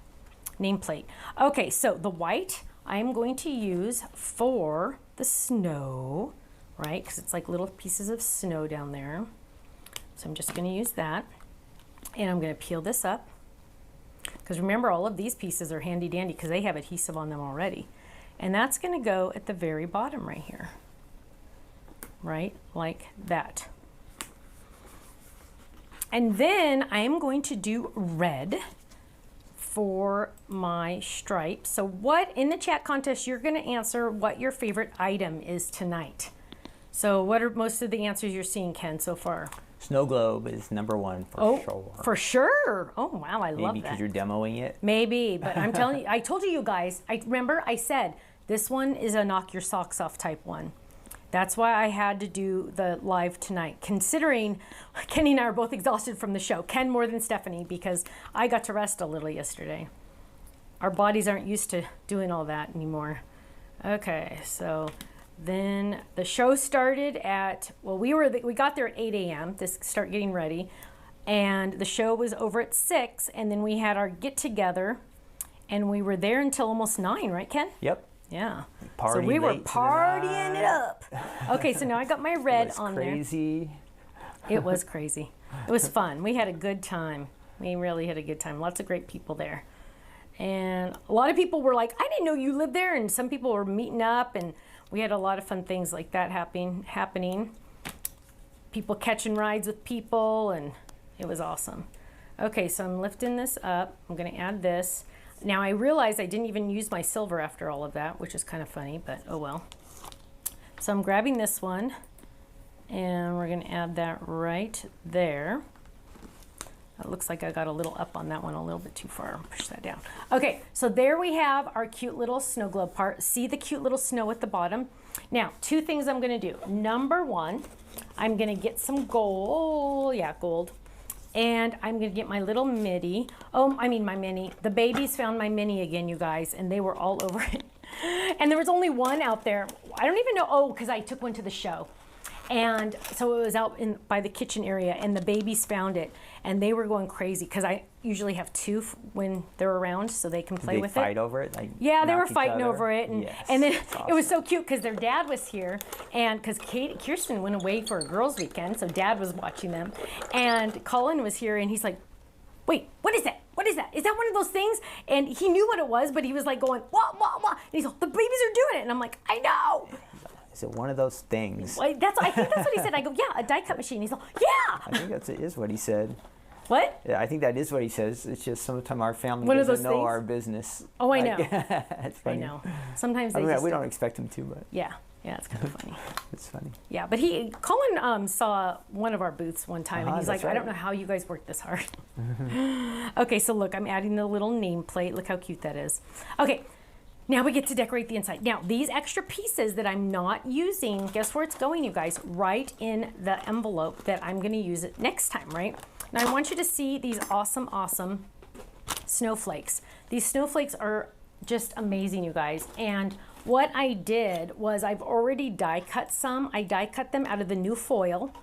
nameplate. Okay, so the white I'm going to use for the snow, right? Because it's like little pieces of snow down there. So I'm just going to use that, and I'm going to peel this up. Because remember, all of these pieces are handy dandy because they have adhesive on them already. And that's going to go at the very bottom right here, right? Like that. And then I am going to do red for my stripes. So what, in the chat contest, you're going to answer what your favorite item is tonight. So what are most of the answers you're seeing, Ken, so far? Snow globe is number one for sure. For sure. Oh, wow, I love that. Maybe because you're demoing it? Maybe, but I'm telling you, I told you guys, remember I said this one is a knock your socks off type one. That's why I had to do the live tonight, considering Kenny and I are both exhausted from the show. Ken more than Stephanie, because I got to rest a little yesterday. Our bodies aren't used to doing all that anymore. Okay, so then the show started at, well, we got there at 8 a.m. to start getting ready, and the show was over at 6, and then we had our get together, and we were there until almost 9, right, Ken? Yep. Yeah. Party so we were late partying it up. Okay, so now I got my red it was on crazy. there. It was crazy. It was fun. We had a good time. We really had a good time. Lots of great people there. And a lot of people were like, I didn't know you lived there. And some people were meeting up, and we had a lot of fun things like that happening. People catching rides with people, and it was awesome. Okay, so I'm lifting this up. I'm going to add this. Now I realize I didn't even use my silver after all of that, which is kind of funny, but oh well. So I'm grabbing this one, and we're going to add that right there. It looks like I got a little up on that one, a little bit too far. Push that down. Okay, so there we have our cute little snow globe part. See the cute little snow at the bottom? Now, two things I'm going to do. Number one, I'm going to get some gold. Yeah, gold. And I'm going to get my little mini. My mini. The babies found my mini again, you guys, and they were all over it. And there was only one out there. I don't even know. Because I took one to the show. And so it was out by the kitchen area, and the babies found it, and they were going crazy because I usually have two when they're around so they can play with it. They fight over it? Like, yeah, they were fighting over it. And, yes, and then awesome. It was so cute because their dad was here, and because Kirsten went away for a girls' weekend, so dad was watching them. And Colin was here, and he's like, wait, what is that? What is that? Is that one of those things? And he knew what it was, but he was like going, wah, wah, wah. And he's like, the babies are doing it. And I'm like, I know. Is it one of those things? Well, I think that's what he said. I go, yeah, a die cut machine. He's like, yeah. I think that is what he said. What? Yeah, I think that is what he says. It's just sometimes our family one doesn't know things? our business. Oh, I know. It's funny. I know. Sometimes we don't expect him to, but yeah, it's kind of funny. it's funny. Yeah, but Colin saw one of our booths one time, and he's like, I don't know how you guys work this hard. Okay, so look, I'm adding the little nameplate. Look how cute that is. Okay. Now we get to decorate the inside. Now, these extra pieces that I'm not using, guess where it's going, you guys? Right in the envelope that I'm going to use it next time, right? Now, I want you to see these awesome, awesome snowflakes. These snowflakes are just amazing, you guys. And what I did was I've already die cut some. I die cut them out of the new foil.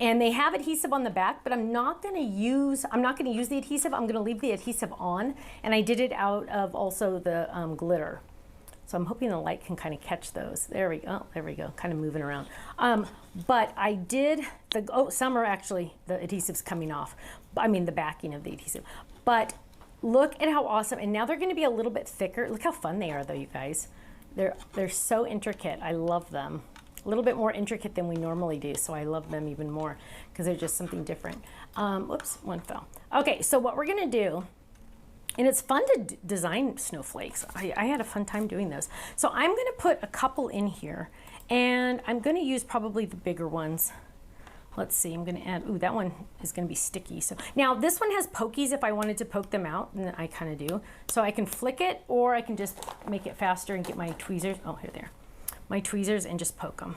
And they have adhesive on the back, but I'm not going to use the adhesive. I'm going to leave the adhesive on. And I did it out of also the glitter. So I'm hoping the light can kind of catch those. There we go. There we go. Kind of moving around. But I did, some are actually, the adhesive's coming off. I mean, the backing of the adhesive. But look at how awesome. And now they're going to be a little bit thicker. Look how fun they are, though, you guys. They're so intricate. I love them. A little bit more intricate than we normally do, so I love them even more because they're just something different. Whoops, one fell. Okay, so what we're gonna do, and it's fun to design snowflakes. I had a fun time doing those. So I'm gonna put a couple in here, and I'm gonna use probably the bigger ones. Let's see, I'm gonna add, that one is gonna be sticky. So now this one has pokies if I wanted to poke them out, and I kinda do. So I can flick it, or I can just make it faster and get my tweezers. Oh, here they are. My tweezers and just poke them,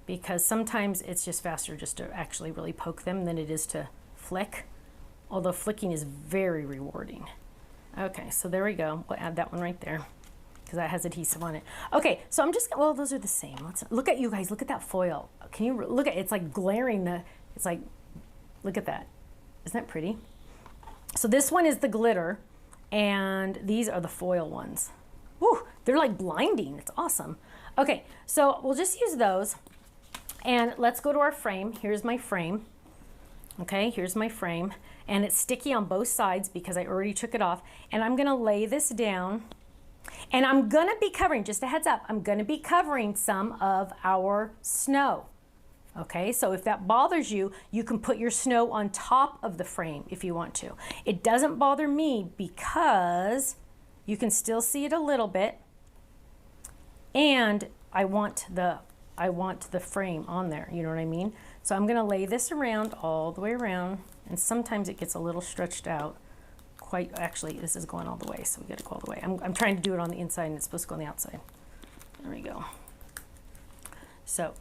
because sometimes it's just faster just to actually really poke them than it is to flick, although flicking is very rewarding. Okay, so there we go. We'll add that one right there because that has adhesive on it. Okay, so I'm just, well, those are the same. Let's look at you guys. Look at that foil. Can you look at it? It's like glaring. It's like Look at that. Isn't that pretty? So this one is the glitter, and these are the foil ones. Woo, they're like blinding. It's awesome. Okay, so we'll just use those. And let's go to our frame. Here's my frame. Okay, here's my frame. And it's sticky on both sides because I already took it off. And I'm gonna lay this down. And I'm gonna be covering, just a heads up, I'm gonna be covering some of our snow. Okay, so if that bothers you, you can put your snow on top of the frame if you want to. It doesn't bother me because you can still see it a little bit. And I want the frame on there, you know what I mean? So I'm gonna lay this around all the way around, and sometimes it gets a little stretched out. Actually, this is going all the way, so we gotta go all the way. I'm trying to do it on the inside, and it's supposed to go on the outside. There we go. So,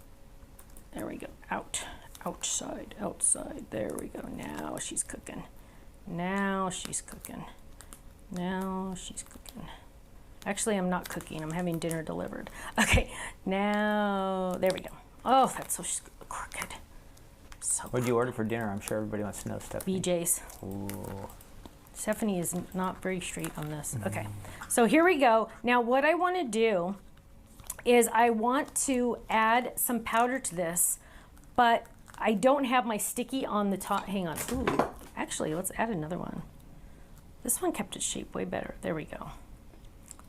there we go, outside, there we go. Now she's cooking. Now she's cooking. Now she's cooking. Actually, I'm not cooking, I'm having dinner delivered. Okay, now, there we go. Oh, that's so crooked. So What did you order for dinner? I'm sure everybody wants to know, Stephanie. BJ's. Ooh. Stephanie is not very straight on this. Okay, so here we go. Now what I want to do is I want to add some powder to this, but I don't have my sticky on the top. Hang on. Ooh, actually, let's add another one. This one kept its shape way better. There we go.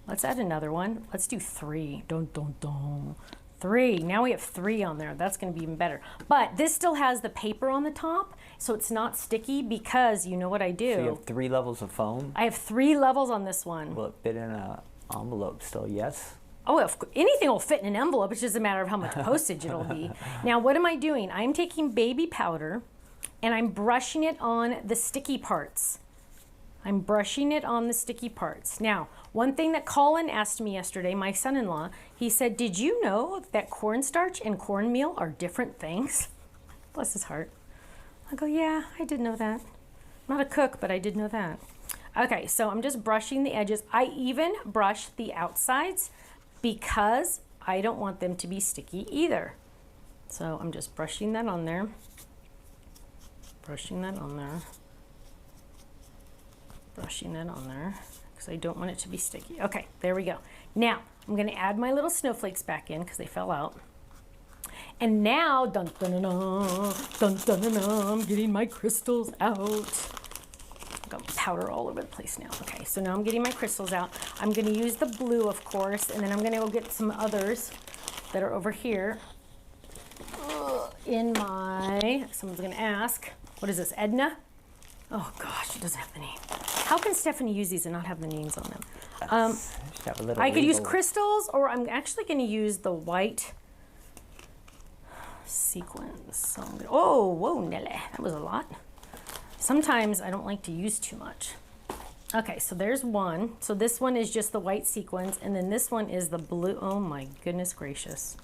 Let's add another one. Let's do 3. Dun, dun, dun. 3. Now we have 3 on there. That's going to be even better. But this still has the paper on the top, so it's not sticky because you know what I do. So you have 3 levels of foam? I have 3 levels on this one. Will it fit in an envelope still? Yes? Oh, anything will fit in an envelope. It's just a matter of how much postage it'll be. Now, what am I doing? I'm taking baby powder and I'm brushing it on the sticky parts. I'm brushing it on the sticky parts. Now, one thing that Colin asked me yesterday, my son-in-law, he said, did you know that cornstarch and cornmeal are different things? Bless his heart. I go, yeah, I did know that. I'm not a cook, but I did know that. Okay, so I'm just brushing the edges. I even brush the outsides because I don't want them to be sticky either. So I'm just brushing that on there. Brushing that on there. Brushing that on there because I don't want it to be sticky. Okay, there we go. Now, I'm going to add my little snowflakes back in because they fell out. And now, dun dun dun dun, dun dun dun, I'm getting my crystals out. I've got powder all over the place now. Okay, so now I'm getting my crystals out. I'm going to use the blue, of course, and then I'm going to go get some others that are over here in my, someone's going to ask, what is this, Edna? Oh gosh, it doesn't have the name. How can Stephanie use these and not have the names on them? I could use crystals, or I'm actually going to use the white sequins. So I'm gonna, oh, whoa, Nelly, that was a lot. Sometimes I don't like to use too much. Okay, so there's one. So this one is just the white sequins, and then this one is the blue. Oh my goodness gracious.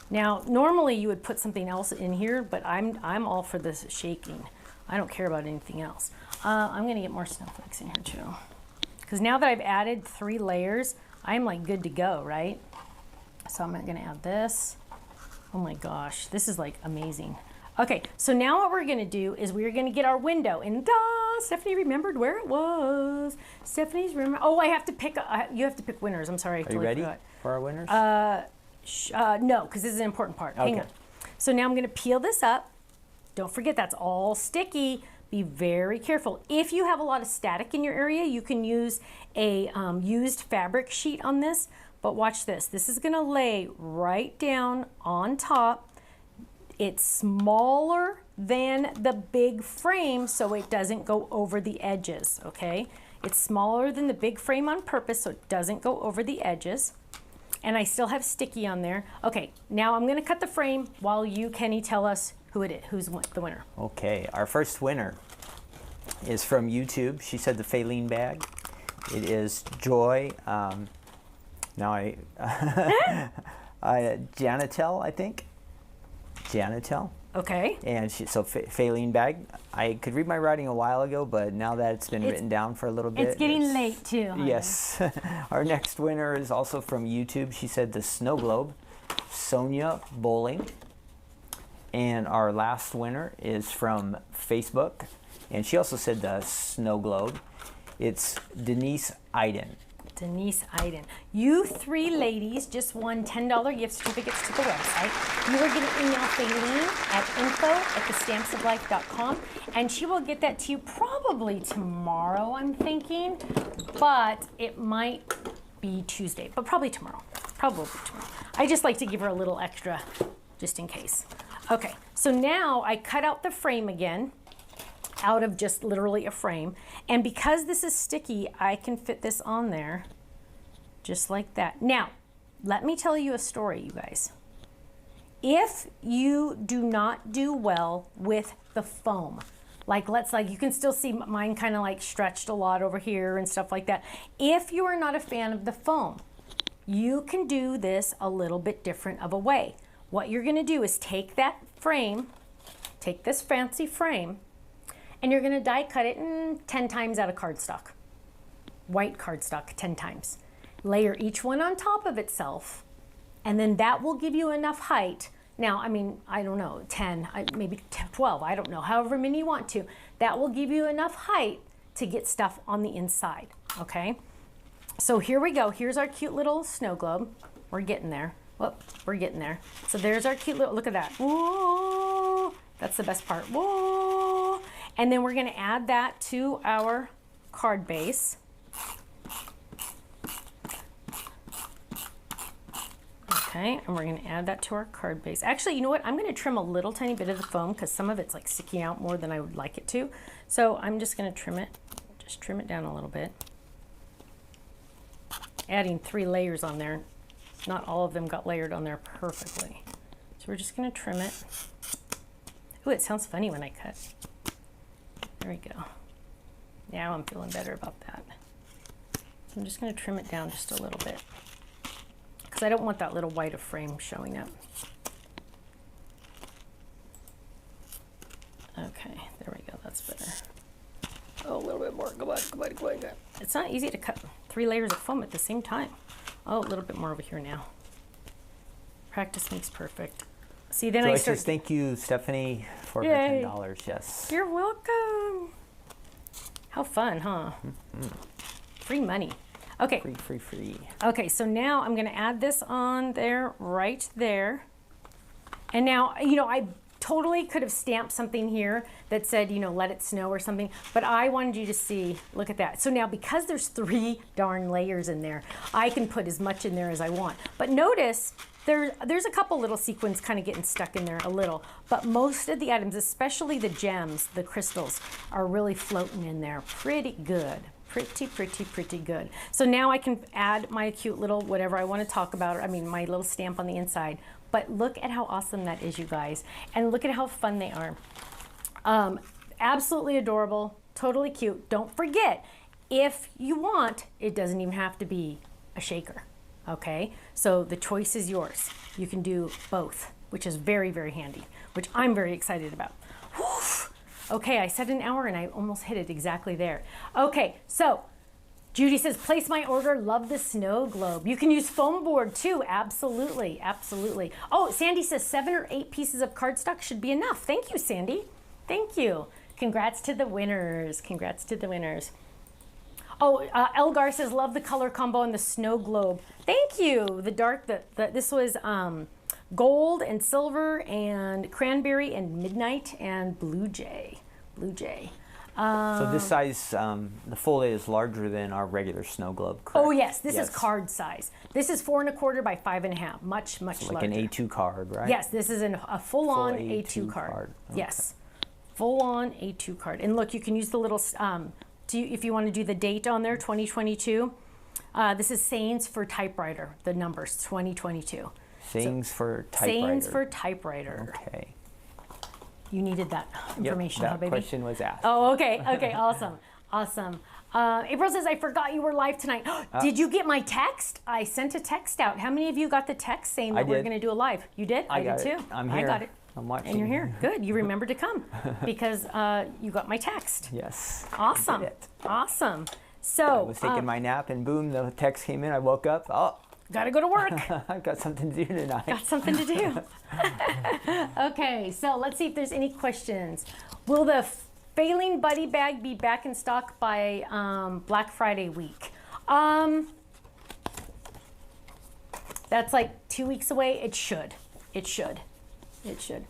Now, normally you would put something else in here, but I'm all for this shaking. I don't care about anything else. I'm going to get more snowflakes in here too. Because now that I've added 3 layers, I'm like good to go, right? So I'm going to add this. Oh my gosh, this is like amazing. Okay, so now what we're going to do is we're going to get our window. And Stephanie remembered where it was. Stephanie's remember. Oh, I have to pick, you have to pick winners. I'm sorry. Are you ready for our winners? No, because this is an important part. Okay. Hang on. So now I'm going to peel this up. Don't forget, that's all sticky. Be very careful. If you have a lot of static in your area, you can use a used fabric sheet on this. But watch this. This is going to lay right down on top. It's smaller than the big frame, so it doesn't go over the edges, okay? It's smaller than the big frame on purpose, so it doesn't go over the edges. And I still have sticky on there. Okay, now I'm going to cut the frame while you, Kenny, tell us who it is, who's the winner. Okay, our first winner is from YouTube. She said the Faline bag. It is Joy. Now Janitel, I think. Janitel. Okay. And so Faline bag. I could read my writing a while ago, but now that it's been written down for a little bit. It's getting late too. Honey. Yes. Our next winner is also from YouTube. She said the Snow Globe, Sonia Bowling. And our last winner is from Facebook. And she also said the snow globe. It's Denise Iden. Denise Iden. You 3 ladies just won $10 gift certificates to the website. You are going to email Faylene at info@thestampsoflife.com, and she will get that to you probably tomorrow, I'm thinking, but it might be Tuesday, but probably tomorrow. Probably tomorrow. I just like to give her a little extra just in case. Okay, so now I cut out the frame again, out of just literally a frame. And because this is sticky, I can fit this on there just like that. Now, let me tell you a story, you guys. If you do not do well with the foam, like you can still see mine kind of like stretched a lot over here and stuff like that. If you are not a fan of the foam, you can do this a little bit different of a way. What you're gonna do is take that frame, take this fancy frame, and you're gonna die cut it 10 times out of cardstock. White cardstock, 10 times. Layer each one on top of itself, and then that will give you enough height. Now, I mean, I don't know, 10, maybe 12, I don't know, however many you want to. That will give you enough height to get stuff on the inside, okay? So here we go, here's our cute little snow globe. We're getting there. Whoop, we're getting there. So there's our cute little, look at that. Whoa, that's the best part. Whoa. And then we're gonna add that to our card base. Okay, and we're gonna add that to our card base. Actually, you know what? I'm gonna trim a little tiny bit of the foam because some of it's like sticking out more than I would like it to. So I'm just gonna trim it, just trim it down a little bit. Adding 3 layers on there. Not all of them got layered on there perfectly. So we're just gonna trim it. Ooh, it sounds funny when I cut. There we go. Now I'm feeling better about that. So I'm just gonna trim it down just a little bit because I don't want that little white of frame showing up. Okay, there we go, that's better. Oh, a little bit more, go on. It's not easy to cut 3 layers of foam at the same time. Oh, a little bit more over here now. Practice makes perfect. See, then I start. Thank you, Stephanie, for her Yay. $10. Yes. You're welcome. How fun, huh? Mm-hmm. Free money. Okay. Free. Okay, so now I'm gonna add this on there, right there. And now, you know, I totally could have stamped something here that said, you know, let it snow or something, but I wanted you to see, look at that. So now because there's 3 darn layers in there, I can put as much in there as I want. But notice there's a couple little sequins kind of getting stuck in there a little, but most of the items, especially the gems, the crystals, are really floating in there pretty good. Pretty good. So now I can add my cute little whatever I want to talk about, I mean my little stamp on the inside. But look at how awesome that is, you guys. And look at how fun they are. Absolutely adorable, totally cute. Don't forget, if you want, it doesn't even have to be a shaker, okay? So the choice is yours. You can do both, which is very, very handy, which I'm very excited about. Whew. Okay, I said an hour and I almost hit it exactly there. Okay, so Judy says, place my order, love the snow globe. You can use foam board too, absolutely. Oh, Sandy says 7 or 8 pieces of cardstock should be enough. Thank you, Sandy, thank you. Congrats to the winners, Oh, Elgar says, love the color combo and the snow globe. Thank you, the dark, this was gold and silver and cranberry and midnight and blue jay. So this size, the folded is larger than our regular snow globe, correct? Oh yes, this is card size. This is 4 1/4 by 5 1/2, much so larger. Like an A2 card, right? Yes, this is a full-on A2 card. Okay. Yes, full-on A2 card. And look, you can use the little, if you want to do the date on there, 2022. This is Sayings for typewriter, the numbers, 2022. Sayings for typewriter. Sayings for typewriter. Okay. You needed that information, that huh, baby? question was asked. Oh, okay, awesome. April says, I forgot you were live tonight. Did you get my text? I sent a text out. How many of you got the text saying that we're going to do a live? You did? I did too. I'm here. I got it. I'm watching. And you're here. Good. You remembered to come because you got my text. Yes. Awesome. I did it. Awesome. So I was taking my nap and boom, the text came in. I woke up. Oh, Gotta go to work. I've got something to do tonight. Got something to do. Okay, so let's see if there's any questions. Will the Faline Buddy Bag be back in stock by Black Friday week? That's like 2 weeks away. It should. It should. It should.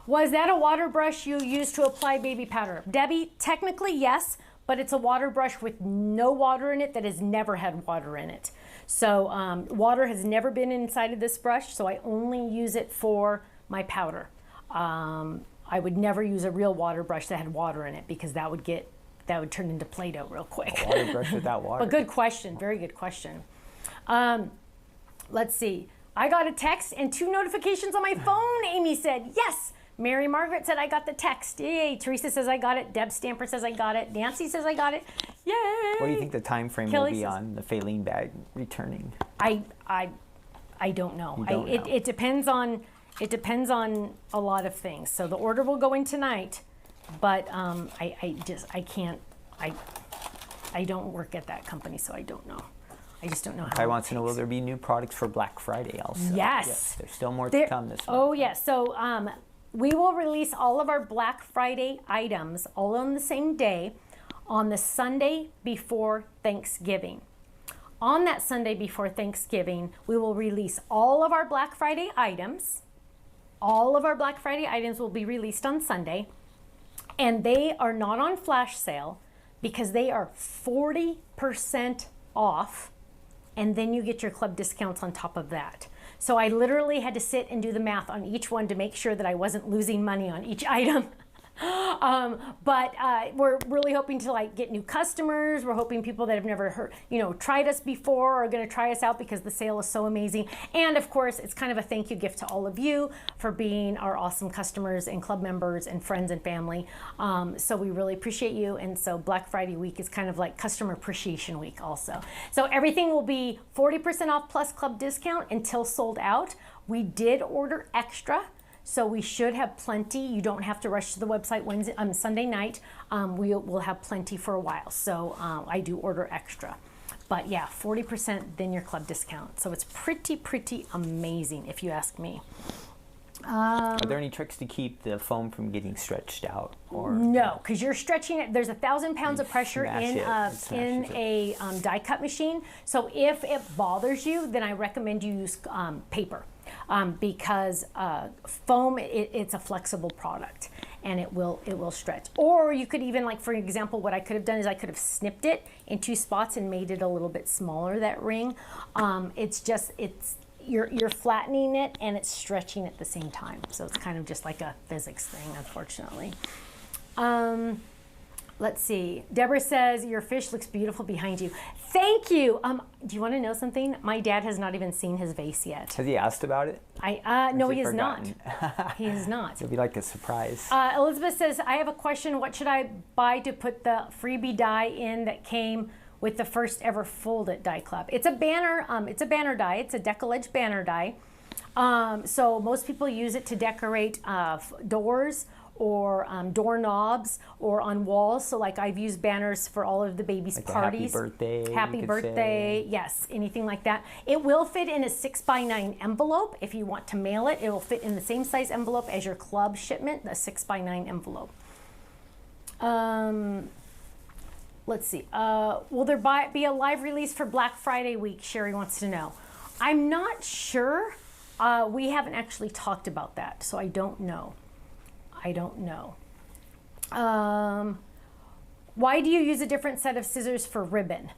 Was that a water brush you used to apply baby powder? Debbie, technically yes, but it's a water brush with no water in it that has never had water in it. So water has never been inside of this brush, so I only use it for my powder. I would never use a real water brush that had water in it because that would turn into Play-Doh real quick. A water brush without water. But good question, very good question. Let's see. I got a text and 2 notifications on my phone, Amy said. Yes. Mary Margaret said I got the text. Yay. Teresa says I got it. Deb Stamper says I got it. Nancy says I got it. Yay. What do you think the time frame Kelly will be says, on the Faline bag returning? I don't know. You don't know. It depends on a lot of things. So the order will go in tonight, but I don't work at that company, so I don't know. I just don't know how. I want to know, will there be new products for Black Friday also? Yes. There's still more to come this month. Oh yes. So we will release all of our Black Friday items all on the same day on the Sunday before Thanksgiving. On that Sunday before Thanksgiving, we will release all of our Black Friday items. All of our Black Friday items will be released on Sunday, and they are not on flash sale because they are 40% off, and then you get your club discounts on top of that. So I literally had to sit and do the math on each one to make sure that I wasn't losing money on each item. But we're really hoping to get new customers. We're hoping people that have never tried us before are going to try us out because the sale is so amazing. And of course, it's kind of a thank you gift to all of you for being our awesome customers and club members and friends and family. So we really appreciate you. And so Black Friday week is kind of like customer appreciation week also. So everything will be 40% off plus club discount until sold out. We did order extra. So we should have plenty. You don't have to rush to the website Sunday night. We'll have plenty for a while. So I do order extra. But yeah, 40% then your club discount. So it's pretty amazing if you ask me. Are there any tricks to keep the foam from getting stretched out? Or no, because you're stretching it. There's 1,000 pounds of pressure in a die cut machine. So if it bothers you, then I recommend you use paper. Because foam, it's a flexible product and it will stretch. Or you could even, for example, what I could have done is I could have snipped it in 2 spots and made it a little bit smaller, that ring. You're flattening it and it's stretching at the same time. So it's kind of just like a physics thing, unfortunately. Let's see. Deborah says, your fish looks beautiful behind you. Thank you. Do you want to know something? My dad has not even seen his vase yet. Has he asked about it? No, he has not. He has not. It'll be like a surprise. Elizabeth says, I have a question. What should I buy to put the freebie die in that came with the first ever folded die club? It's a banner. It's a banner die. It's a decollage banner die. So most people use it to decorate doors or doorknobs or on walls. So I've used banners for all of the babies' parties. Happy birthday, yes, anything like that. It will fit in a 6x9 envelope. If you want to mail it, it will fit in the same size envelope as your club shipment, the 6x9 envelope. Let's see. Will there be a live release for Black Friday week? Sherry wants to know. I'm not sure. We haven't actually talked about that, so I don't know. Why do you use a different set of scissors for ribbon?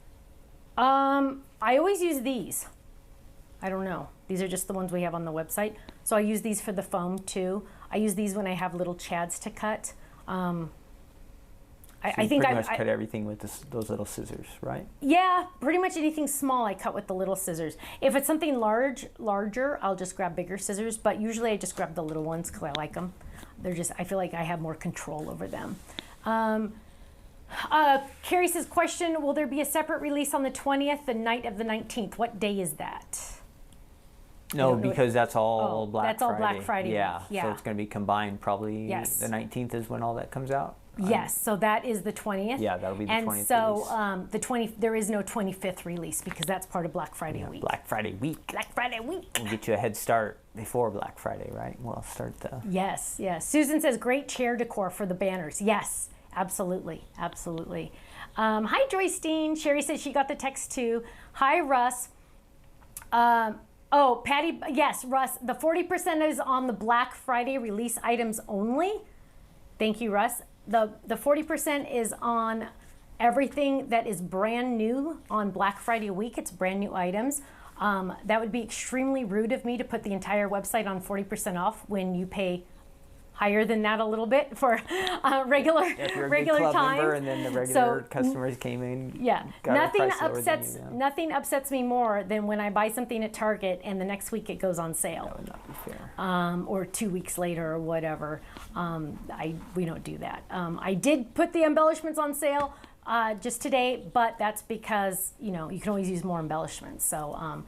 I always use these. I don't know. These are just the ones we have on the website. So I use these for the foam too. I use these when I have little chads to cut. I think I pretty much cut everything with those little scissors, right? Yeah, pretty much anything small I cut with the little scissors. If it's something larger, I'll just grab bigger scissors, but usually I just grab the little ones because I like them. I feel like I have more control over them. Carrie says, question, will there be a separate release on the 20th, the night of the 19th? What day is that? No, because that's all Black Friday. That's all Black Friday. Yeah, so it's going to be combined probably. Yes. The 19th is when all that comes out. Yes, so that is the 20th. Yeah, that'll be the 20th. And so there is no 25th release because that's part of Black Friday week. Black Friday week. Black Friday week. We'll get you a head start before Black Friday, right? We'll start the... Yes, yes. Susan says, great chair decor for the banners. Yes, absolutely, absolutely. Hi, Joystein. Sherry says she got the text too. Hi, Russ. Oh, Patty, yes, Russ, the 40% is on the Black Friday release items only. Thank you, Russ. The 40% is on everything that is brand new on Black Friday week. It's brand new items. That would be extremely rude of me to put the entire website on 40% off when you pay higher than that a little bit for regular if you're a regular good club time. member and then the regular customers came in. Yeah, got a nothing price lower than you, nothing upsets me more than when I buy something at Target and the next week it goes on sale. That would not be fair. Or 2 weeks later or whatever. We don't do that. I did put the embellishments on sale just today, but that's because you can always use more embellishments. So,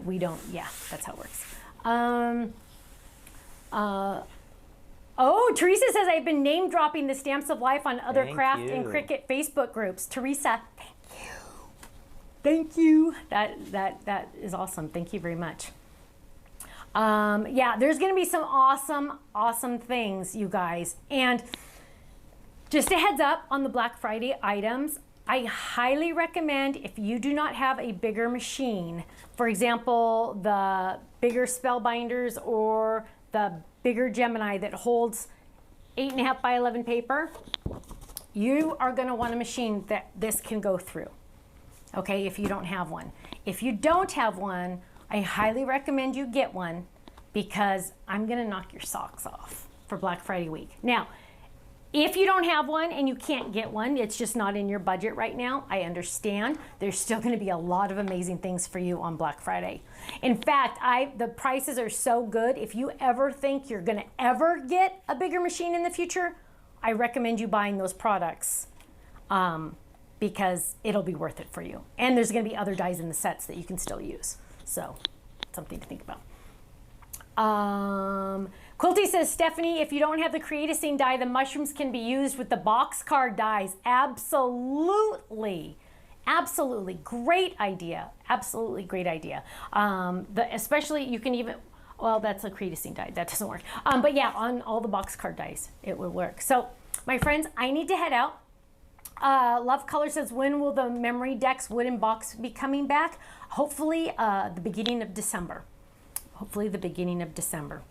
we don't. Yeah, that's how it works. Oh, Teresa says I've been name dropping the Stamps of Life on other craft and cricket Facebook groups. Teresa, thank you. That is awesome. Thank you very much. Yeah, there's going to be some awesome things, you guys. And just a heads up on the Black Friday items. I highly recommend, if you do not have a bigger machine, for example, the bigger Spellbinders or the bigger Gemini that holds 8.5 by 11 paper, you are going to want a machine that this can go through. Okay, if you don't have one. If you don't have one, I highly recommend you get one because I'm going to knock your socks off for Black Friday week. Now, if you don't have one and you can't get one, it's just not in your budget right now, I understand. There's still going to be a lot of amazing things for you on Black Friday. In fact, the prices are so good. If you ever think you're going to ever get a bigger machine in the future, I recommend you buying those products because it'll be worth it for you. And there's going to be other dies in the sets that you can still use. So, something to think about. Quilty says, Stephanie, if you don't have the Create-A-Scene die, the mushrooms can be used with the boxcar dies. Absolutely. Absolutely. Great idea. Absolutely great idea. Especially, you can even, well, that's a Create-A-Scene die. That doesn't work. But yeah, on all the boxcar dies, it will work. So, my friends, I need to head out. Love Color says, when will the Memory Decks wooden box be coming back? Hopefully, the beginning of December. Hopefully, the beginning of December.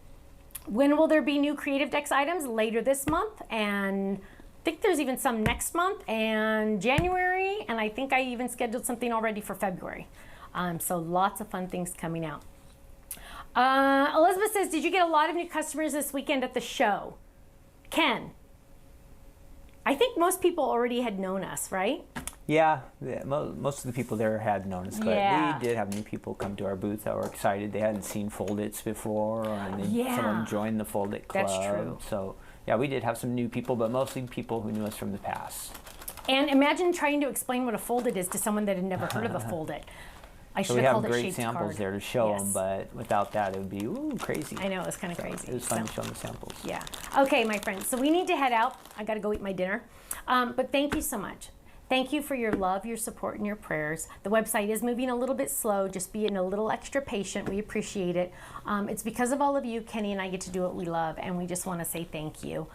When will there be new Creative Decks items? Later this month, and I think there's even some next month and January, and I think I even scheduled something already for February. So lots of fun things coming out. Elizabeth says, did you get a lot of new customers this weekend at the show? Ken, I think most people already had known us, right? Yeah, most of the people there had known us, but Yeah. we did have new people come to our booth that were excited. They hadn't seen Fold-Its before, and some of them joined the Fold-It Club. That's true. So, yeah, we did have some new people, but mostly people who knew us from the past. And imagine trying to explain what a Fold-It is to someone that had never heard of a Fold-It. I So should we have have called it great shaped samples card. there to show Yes. them, but without that, it would be crazy. I know, it was kind of crazy. It was fun to show them the samples. Yeah. Okay, my friends. So we need to head out. I got to go eat my dinner. But thank you so much. Thank you for your love, your support, and your prayers. The website is moving a little bit slow. Just being a little extra patient. We appreciate it. It's because of all of you, Kenny and I get to do what we love, and we just want to say thank you.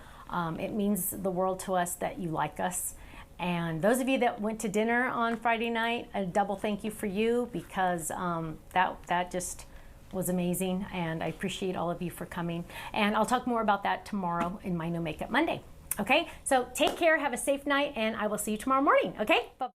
It means the world to us that you like us. And those of you that went to dinner on Friday night, a double thank you for you because that just was amazing, and I appreciate all of you for coming. And I'll talk more about that tomorrow in my No Makeup Monday. Okay, so take care, have a safe night, and I will see you tomorrow morning. Okay, bye.